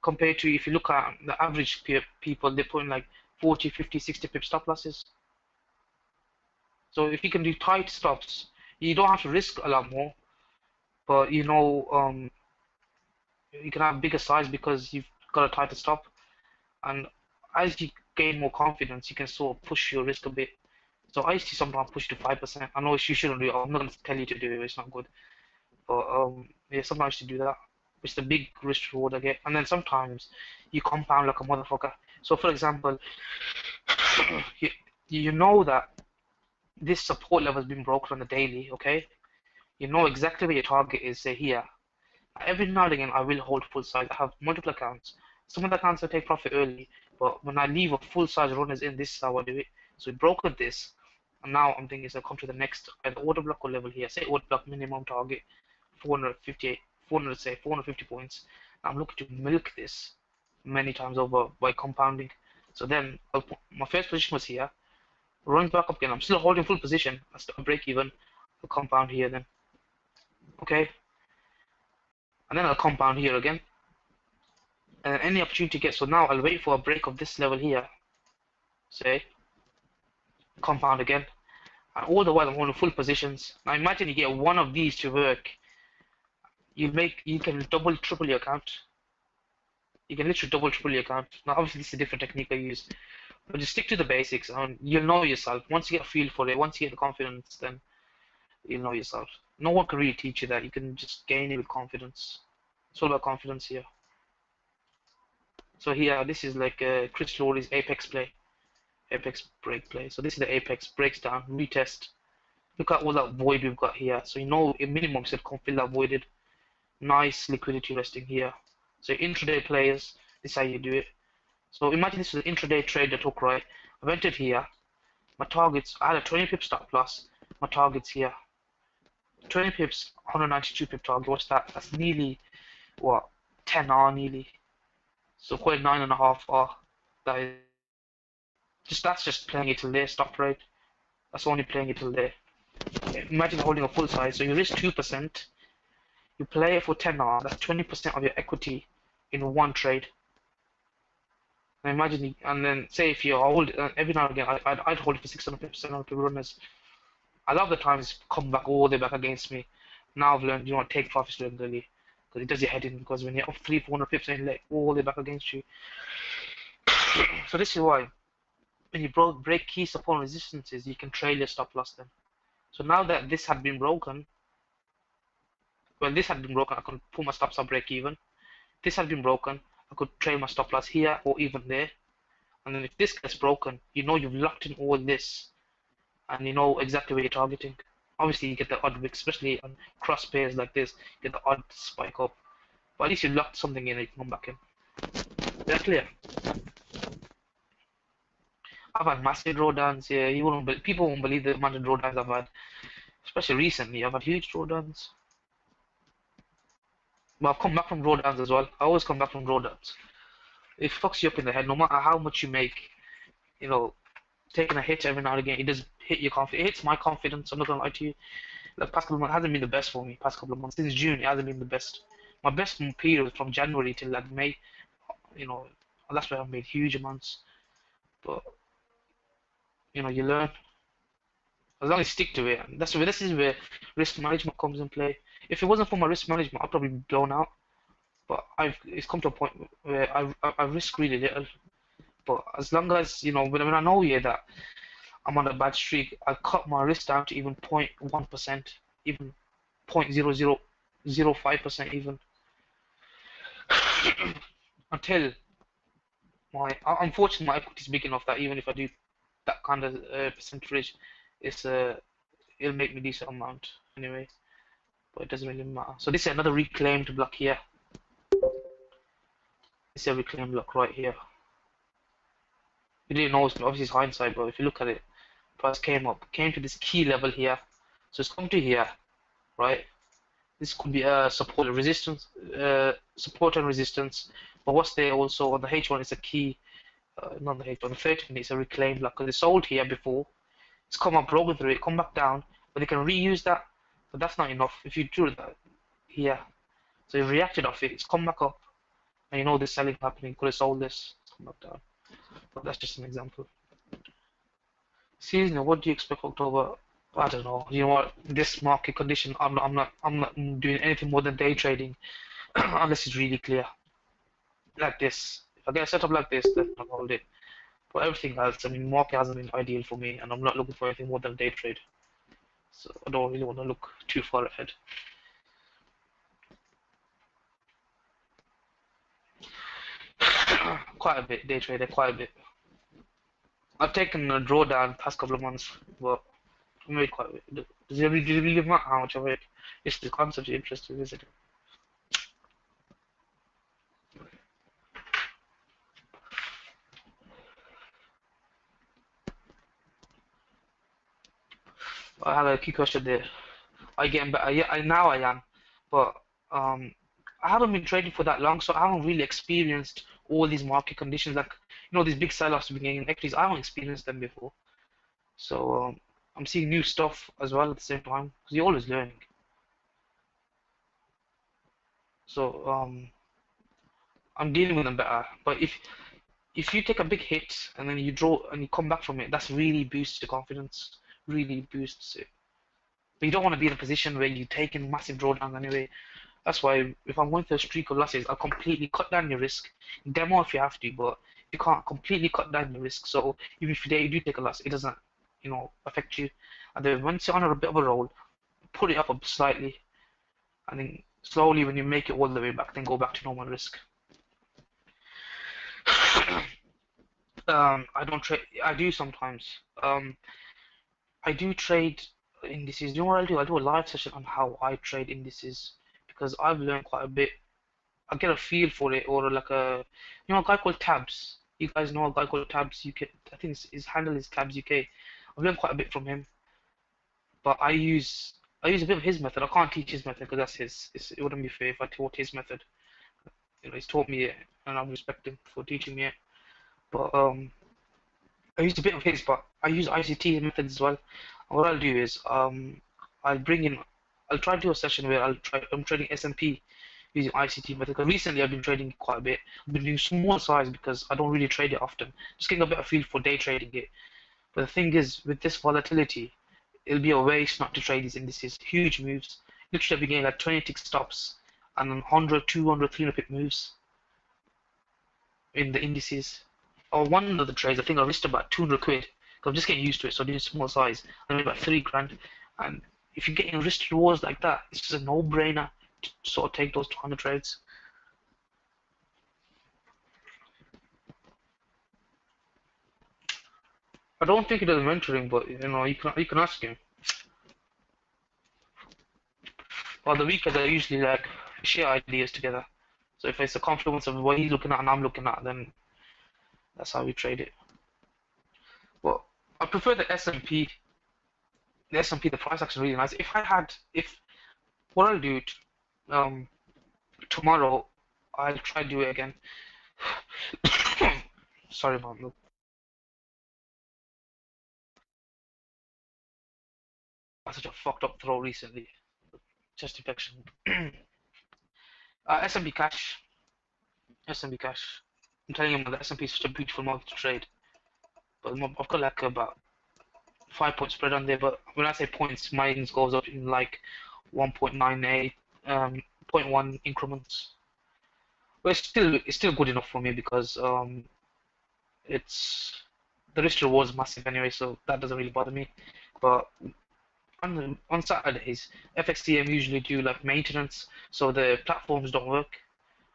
Speaker 1: Compared to if you look at the average people, they put in like 40, 50, 60 pip stop losses. So if you can do tight stops, you don't have to risk a lot more, but you can have bigger size because you've got a tighter stop. And as you gain more confidence, you can sort of push your risk a bit. So I used to sometimes push to 5%. I know you shouldn't do it. I'm not going to tell you to do it. It's not good. But yeah, sometimes I used to do that. It's the big risk reward I get. And then sometimes you compound like a motherfucker. So for example, you, you know that this support level has been broken on the daily, okay? You know exactly where your target is, say here. Every now and again, I will hold full size. I have multiple accounts. Some of the accounts I take profit early, but when I leave a full size runners in, this is how I do it. So we broke at this, and now I'm thinking, so come to the next either order block or level here. Say order block minimum target 458, 400, say 450 points. I'm looking to milk this many times over by compounding. So then my first position was here, running back up again. I'm still holding full position. I still break even. I'll compound here then. Okay, and then I'll compound here again. And any opportunity to get, so now I'll wait for a break of this level here, say, compound again, and all the while I'm holding full positions. Now imagine you get one of these to work, you can double, triple your account. You can literally double, triple your account. Now obviously this is a different technique I use, but just stick to the basics and you'll know yourself. Once you get a feel for it, once you get the confidence, then you'll know yourself. No one can really teach you that. You can just gain it with confidence. It's all about confidence here. So here, this is like Chris Lawry's Apex play. Apex break play. So this is the Apex breaks down, retest. Look at all that void we've got here. So you know a minimum set can't fill that voided. Nice liquidity resting here. So intraday players, this is how you do it. So imagine this is an intraday trade that took right. I've entered here. My targets, I had a 20 pip stop loss. My targets here. 20 pips, 192 pip target. What's that? That's nearly what? 10 R nearly. So quite 9.5 R. That is that's just playing it till there, stop rate. That's only playing it till there. Imagine holding a full size, so you risk 2%, you play it for 10R, that's 20% of your equity in one trade. And imagine, and then say if you hold, every now and again, I'd hold it for 600 pips, 700 pip runners. A lot of the times it's come back all the way back against me. Now I've learned you don't take profits regularly, because it does your head in, because when you're up 300-400 pips and you let all the way back against you. So this is why when you break key support and resistances, you can trail your stop loss then. So now that this had been broken, well, this had been broken, I could pull my stops on break even. This had been broken, I could trail my stop loss here or even there. And then if this gets broken, you know you've locked in all this, and you know exactly where you're targeting. Obviously, you get the odd wick, especially on cross pairs like this, you get the odd spike up. But at least you locked something in and you can come back in. Is that clear? I've had massive drawdowns here. People won't believe the amount of drawdowns I've had, especially recently. I've had huge drawdowns. But I've come back from drawdowns as well. I always come back from drawdowns. It fucks you up in the head, no matter how much you make. You know, taking a hit every now and again, it does hit your confidence. It hits my confidence. I'm not gonna lie to you. The past couple of months hasn't been the best for me. Past couple of months since June, it hasn't been the best. My best period was from January till like May. You know, that's where I've made huge amounts. But you know, you learn. As long as you stick to it, this is where risk management comes in play. If it wasn't for my risk management, I'd probably be blown out. But it's come to a point where I risk really little. But as long as when I know that I'm on a bad streak, I cut my risk down to even 0.1%, even 0.0005% even, until unfortunately my equity is big enough that even if I do that kind of percentage, it'll make me decent amount anyway. But it doesn't really matter. So this is another reclaimed block here. This is a reclaimed block right here. You didn't know, obviously it's hindsight, but if you look at it, price came to this key level here. So it's come to here, right? This could be a support and resistance, But what's there also on the H1 is a key, not the H1, the 30 minutes, a reclaimed block because it's sold here before. It's come up, broken through it, come back down, but they can reuse that. But that's not enough. If you do that here, so you've reacted off it, it's come back up, and you know there's selling happening. Could have sold this, it's come back down. but that's just an example. Seasonal, what do you expect October? I don't know. You know what? This market condition, I'm not doing anything more than day trading unless it's really clear. Like this. If I get a setup like this, then I'll hold it. But everything else, I mean, market hasn't been ideal for me, and I'm not looking for anything more than day trade. So I don't really want to look too far ahead. Quite a bit, day trader, quite a bit. I've taken a drawdown past couple of months, but I made quite a bit. Does it really matter how much I make? It's the concept you're interested in, isn't it? I have a key question there. I getting better. Yeah, now I am, but um, I haven't been trading for that long, so I haven't really experienced all these market conditions. Like these big sell-offs beginning equities. I haven't experienced them before, so I'm seeing new stuff as well at the same time because you're always learning. So I'm dealing with them better. But if you take a big hit and then you draw and you come back from it, that's really boosts your confidence. Really boosts it. But you don't want to be in a position where you're taking massive drawdowns anyway. That's why if I'm going through a streak of losses, I'll completely cut down your risk. Demo if you have to, but you can't completely cut down your risk. So even if you do take a loss, it doesn't, affect you. And then once you're on a bit of a roll, put it up slightly, and then slowly when you make it all the way back, then go back to normal risk. I don't trade. I do sometimes. I do trade indices. You know what I'll do? I'll do a live session on how I trade indices because I've learned quite a bit. I get a feel for it, or like a guy called Tabs. You guys know a guy called Tabs UK. I think his handle is Tabs UK. I've learned quite a bit from him, but I use a bit of his method. I can't teach his method because that's his. It wouldn't be fair if I taught his method. He's taught me it, and I respect him for teaching me it. But I used a bit of his, but I use ICT methods as well. And what I'll do is I'll bring in, I'll try to do a session where I'm trading S&P using ICT method. Because recently I've been trading quite a bit. I've been doing small size because I don't really trade it often. Just getting a better feel for day trading it. But the thing is, with this volatility, it'll be a waste not to trade these indices. Huge moves. Literally, I've been getting like 20 tick stops and 100, 200, 300 pip moves in the indices. Or one of the trades, I think I risked about 200 quid. Cause I'm just getting used to it, so I'm doing small size. I made about 3 grand. And if you're getting risk rewards like that, it's just a no-brainer to sort of take those 200 trades. I don't think he does mentoring, but you can ask him. Well, the weekends I usually like share ideas together. So if it's a confluence of what he's looking at and I'm looking at, then that's how we trade it. But I prefer the S&P. The S&P, the price action is really nice. If what I'll do um, tomorrow, I'll try to do it again. Sorry, mom. I had such a fucked up throat recently. Chest infection. S&P cash. S&P cash. I'm telling you, the S&P is such a beautiful market to trade. But I've got like about 5 point spread on there. But when I say points, mine goes up in like 1.98, zero point 0.1 increments. But it's still good enough for me because it's the risk reward is massive anyway, so that doesn't really bother me. But on Saturdays, FXCM usually do like maintenance, so the platforms don't work.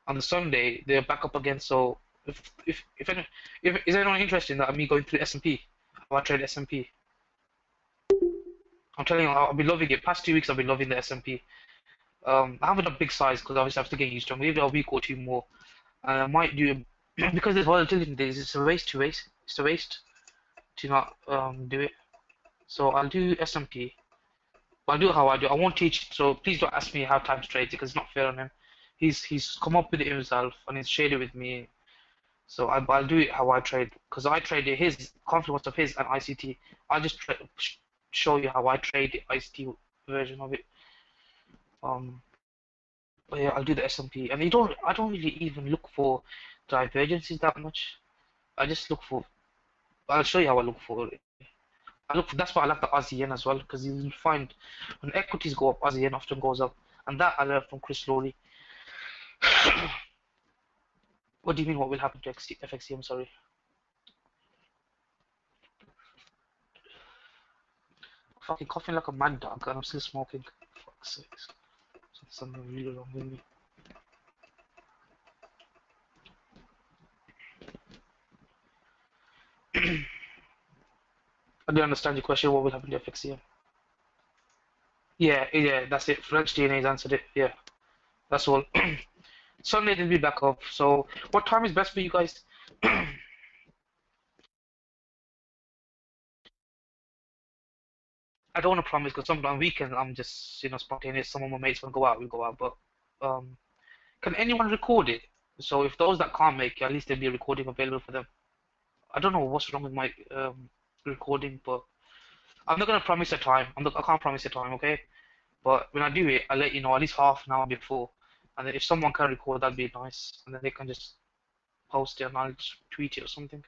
Speaker 1: On the Sunday, they're back up again. So if is anyone interested in that, me going through S&P, how I trade S&P? I'm telling you, I'll be loving it. Past 2 weeks, I've been loving the S&P. I haven't done big size because obviously I'm still getting used to it. Maybe a week or two more. And I might do because there's volatility in days. It's a waste to waste. It's a waste to not do it. So I'll do S&P. I'll do how I do. I won't teach. So please don't ask me how Times trades because it's not fair on him. He's come up with it himself and he's shared it with me. So I'll do it how I trade because I trade his confluence of his and ICT. I'll just show you how I trade the ICT version of it. Yeah, I'll do the S&P, and I don't really even look for divergences that much. I just look for. I'll show you how I look for it. That's why I like the Aussie yen as well, because you'll find when equities go up, Aussie yen often goes up, and that I learned from Chris Lowry. What do you mean? What will happen to FXE? I'm sorry. Fucking coughing like a mad dog, and I'm still smoking. Fuck's sakes. Something really wrong with me. I don't understand your question. What will happen to FXCM? Yeah, that's it. French DNA's answered it. Yeah, that's all. Sunday they'll be back up. So, what time is best for you guys? I don't want to promise because sometimes weekends I'm just spontaneous. Some of my mates want to go out, we'll go out. But um, can anyone record it? So if those that can't make it, at least there'll be a recording available for them. I don't know what's wrong with my recording, but I'm not gonna promise a time. I can't promise a time, okay? But when I do it, I'll let you know at least half an hour before. And then if someone can record, that'd be nice. And then they can just post it and I'll just tweet it or something.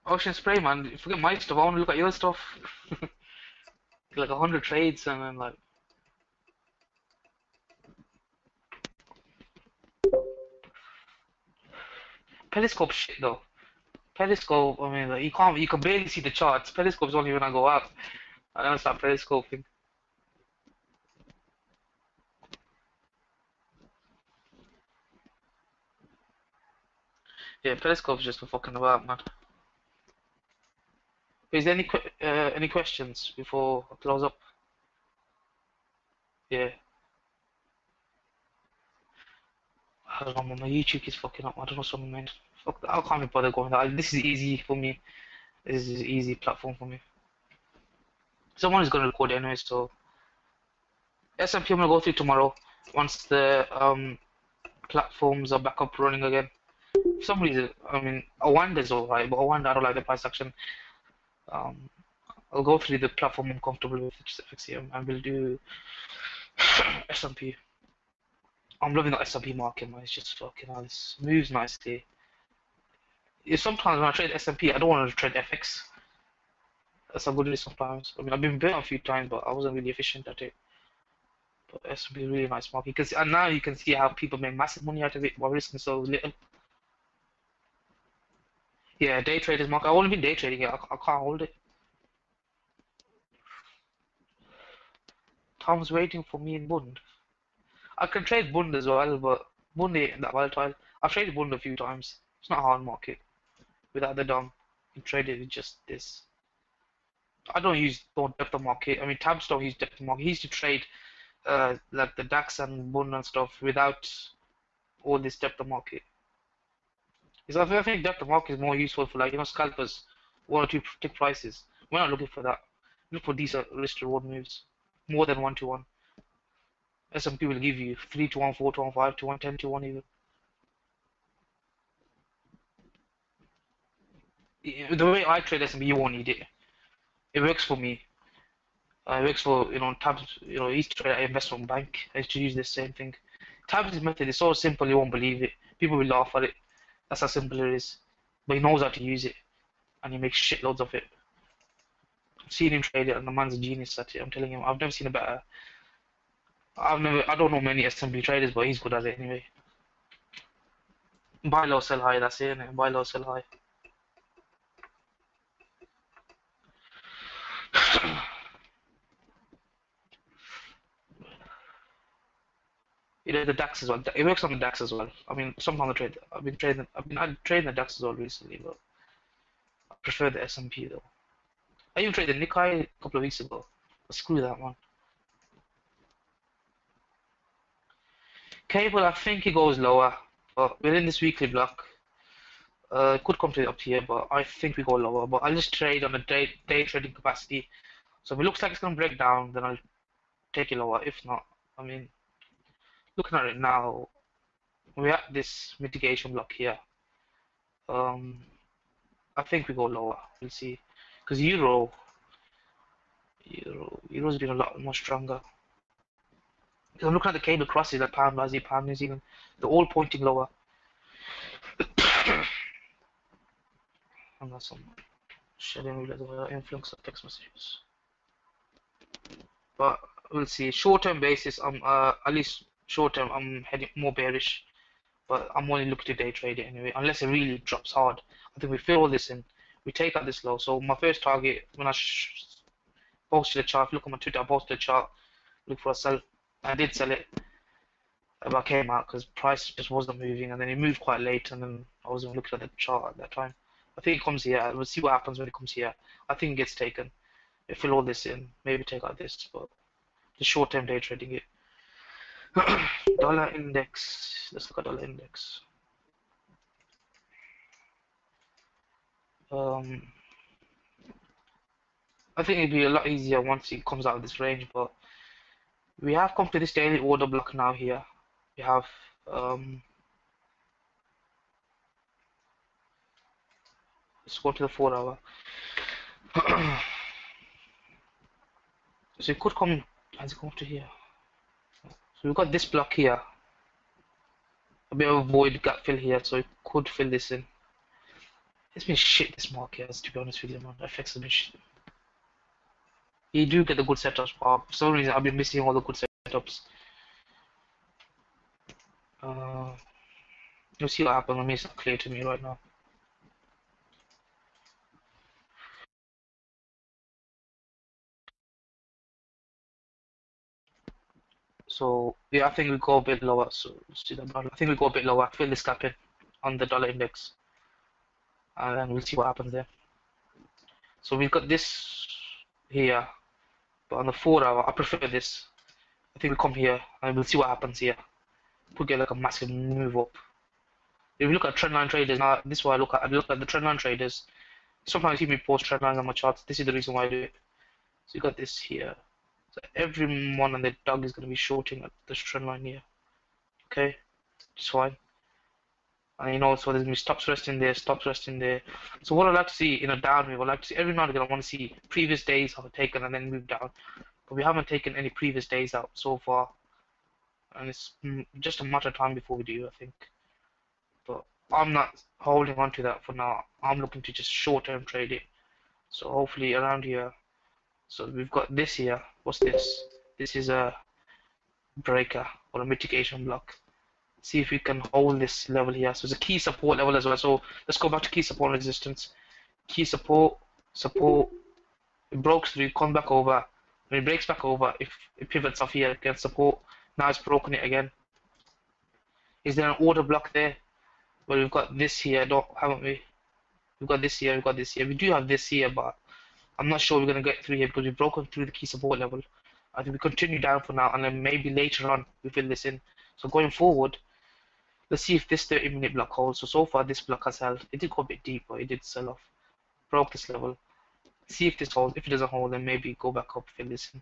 Speaker 1: Ocean Spray, man. You forget my stuff. I want to look at your stuff. Like 100 trades and then like Periscope shit though. Periscope, I mean, like, you can barely see the charts. Periscope's only when I go out. I don't start periscoping. Yeah, Periscope's just for fucking about, man. Is there any questions before I close up? Yeah. I don't know, man, my YouTube keeps fucking up. I don't know something, man. Fuck, I can't be bothered going there. This is easy for me. This is an easy platform for me. Someone is gonna record anyway, so SMP I'm gonna go through tomorrow once the platforms are back up running again. For some reason, I mean, Awanda's alright, but Awanda I don't like the price action. Um, I'll go through the platform I'm comfortable with, which is FXCM, and we'll do SMP. I'm loving the SMP market, man. It's just fucking hell. It moves nicely. Sometimes when I trade SMP, I don't want to trade FX. That's how good it is sometimes. I mean, I've been burned a few times, but I wasn't really efficient at it. But SMP is a really nice market because and now you can see how people make massive money out of it while risking so little. Yeah, day traders market. I've only been day trading it. I can't hold it. Tom's waiting for me in Bund. I can trade Bund as well, but Bund ain't that volatile. I've traded Bund a few times. It's not a hard market. Without the DOM, you trade it with just this. I don't use no depth of market. I mean, Tabs don't use depth of market. He used to trade like the DAX and Bund and stuff without all this depth of market. Because I think depth of market is more useful for like scalpers, one or two tick prices. We're not looking for that. Look for decent risk reward moves, more than 1 to 1. S&P will give you 3 to 1, 4 to 1, 5 to 1, 10 to 1 even. The way I trade S&P, you won't need it. It works for me. It works for Tabs. Each trade I invest from bank. I used to use the same thing. Tabs' method is so simple you won't believe it. People will laugh at it. That's how simple it is. But he knows how to use it, and he makes shitloads of it. I've seen him trade it, and the man's a genius at it. I'm telling him, I've never seen a better. I don't know many S&P traders, but he's good at it anyway. Buy low, sell high. That's it, innit? Buy low, sell high. The DAX as well. It works on the DAX as well. I mean, sometimes I trade. I trading the DAX as well recently, but I prefer the S&P though. I even traded the Nikkei a couple of weeks ago. But screw that one. Cable, I think it goes lower, but within this weekly block, it could come to up here, but I think we go lower. But I'll just trade on a day trading capacity. So if it looks like it's gonna break down, then I'll take it lower. If not, I mean, looking at it now, we're at this mitigation block here. Um, I think we go lower. We'll see. Because Euro, Euro's been a lot more stronger. Because I'm looking at the cable crosses like pound, Aussie, pound, New Zealand. They're all pointing lower. And that's some shedding realize the influx of text messages. But we'll see. Short-term basis, I'm at least short-term, I'm heading more bearish. But I'm only looking to day trade it anyway, unless it really drops hard. I think we fill all this in. We take out this low. So my first target, when I posted the chart, if you look on my Twitter, I posted the chart, look for a sell. I did sell it, but I came out because price just wasn't moving, and then it moved quite late, and then I wasn't looking at the chart at that time. I think it comes here. We'll see what happens when it comes here. I think it gets taken. We fill all this in, maybe take out this, but the short-term day trading it. Dollar index. Let's look at dollar index. I think it'd be a lot easier once it comes out of this range, but we have come to this daily order block now here. We have let's go to the 4 hour. So it could come, has it come to here? So we've got this block here. A bit of a void gap fill here, so it could fill this in. It's been shit this market, to be honest with you, man. FX has been shit. You do get the good setups, but for some reason I've been missing all the good setups. You'll see what happens. I mean, it's not clear to me right now. So yeah, I think we go a bit lower. So let's see that. I think we go a bit lower. Fill this gap in on the dollar index, and then we'll see what happens there. So we've got this here, but on the 4 hour, I prefer this. I think we come here and we'll see what happens here. Could get like a massive move up. If you look at trendline traders, now this is why I look at. I look at the trendline traders. Sometimes you see me post trendlines on my charts. This is the reason why I do it. So you got this here. So everyone and their dog is going to be shorting at this trendline here. Okay, it's fine. And you know, so there's going to be stops resting there, stops resting there. So what I like to see in a down move, I like to see every now and again. I want to see previous days have taken and then move down, but we haven't taken any previous days out so far, and it's just a matter of time before we do, I think. But I'm not holding on to that for now. I'm looking to just short-term trade it. So hopefully around here. So we've got this here. What's this? This is a breaker or a mitigation block. See if we can hold this level here. So it's a key support level as well. So let's go back to key support and resistance. Key support, support. It broke through, come back over. When it breaks back over, if it pivots off here against support, now it's broken it again. Is there an order block there? Well, we've got this here, haven't we? We've got this here, we've got this here. We do have this here, but I'm not sure we're going to get through here because we've broken through the key support level. I think we continue down for now, and then maybe later on we fill this in. So going forward, let's see if this 30-minute block holds. So far this block has held. It did go a bit deeper. It did sell off. Broke this level. See if this holds. If it doesn't hold, then maybe go back up, fill this in.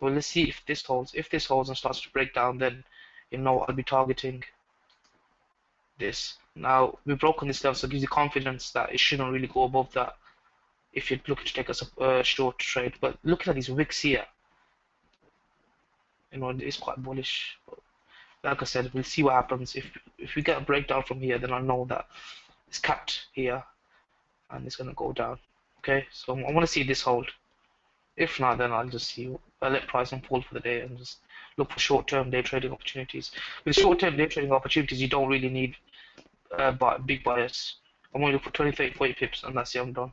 Speaker 1: Well, let's see if this holds. If this holds and starts to break down, then you know I'll be targeting this. Now we've broken this level, so it gives you confidence that it shouldn't really go above that if you're looking to take a short trade. But looking at these wicks here, you know, it's quite bullish. But like I said, we'll see what happens. If we get a breakdown from here, then I know that it's capped here and it's gonna go down. Okay, so I want to see this hold. If not, then I'll just see. I'll let price unfold for the day and just look for short-term day trading opportunities. With short-term day trading opportunities, you don't really need big buyers. I'm only looking for 20, 30, 40 pips, and that's it. I'm done.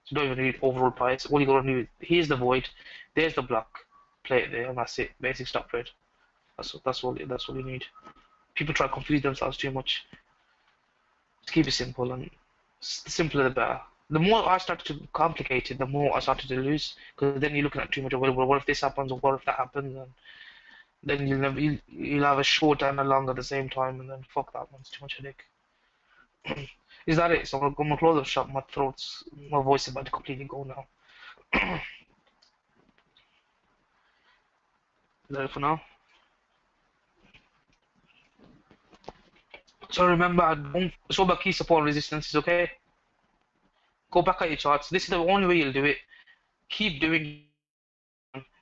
Speaker 1: So you don't even need overall price. All you gotta do, here's the void, there's the block, play it there, and that's it. Basic stop trade. That's all you need. People try to confuse themselves too much. Just keep it simple, and the simpler the better. The more I started to complicate it, the more I started to lose. Because then you're looking at too much. Well, what if this happens, or what if that happens? And then you'll have a short and a long at the same time, and then fuck that one's too much headache. Is that it? So I'm gonna close up shop. My voice is about to completely go now. Is that it for now? So remember, don't show back key support and resistances, okay? Go back at your charts. This is the only way you'll do it. Keep doing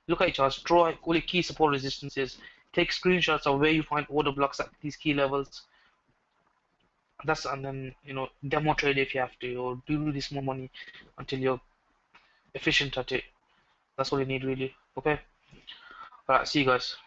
Speaker 1: look at your charts, draw all your key support resistances, take screenshots of where you find order blocks at these key levels. That's and then demo trade if you have to, or do this more money until you're efficient at it. That's all you need really. Okay. All right. See you guys.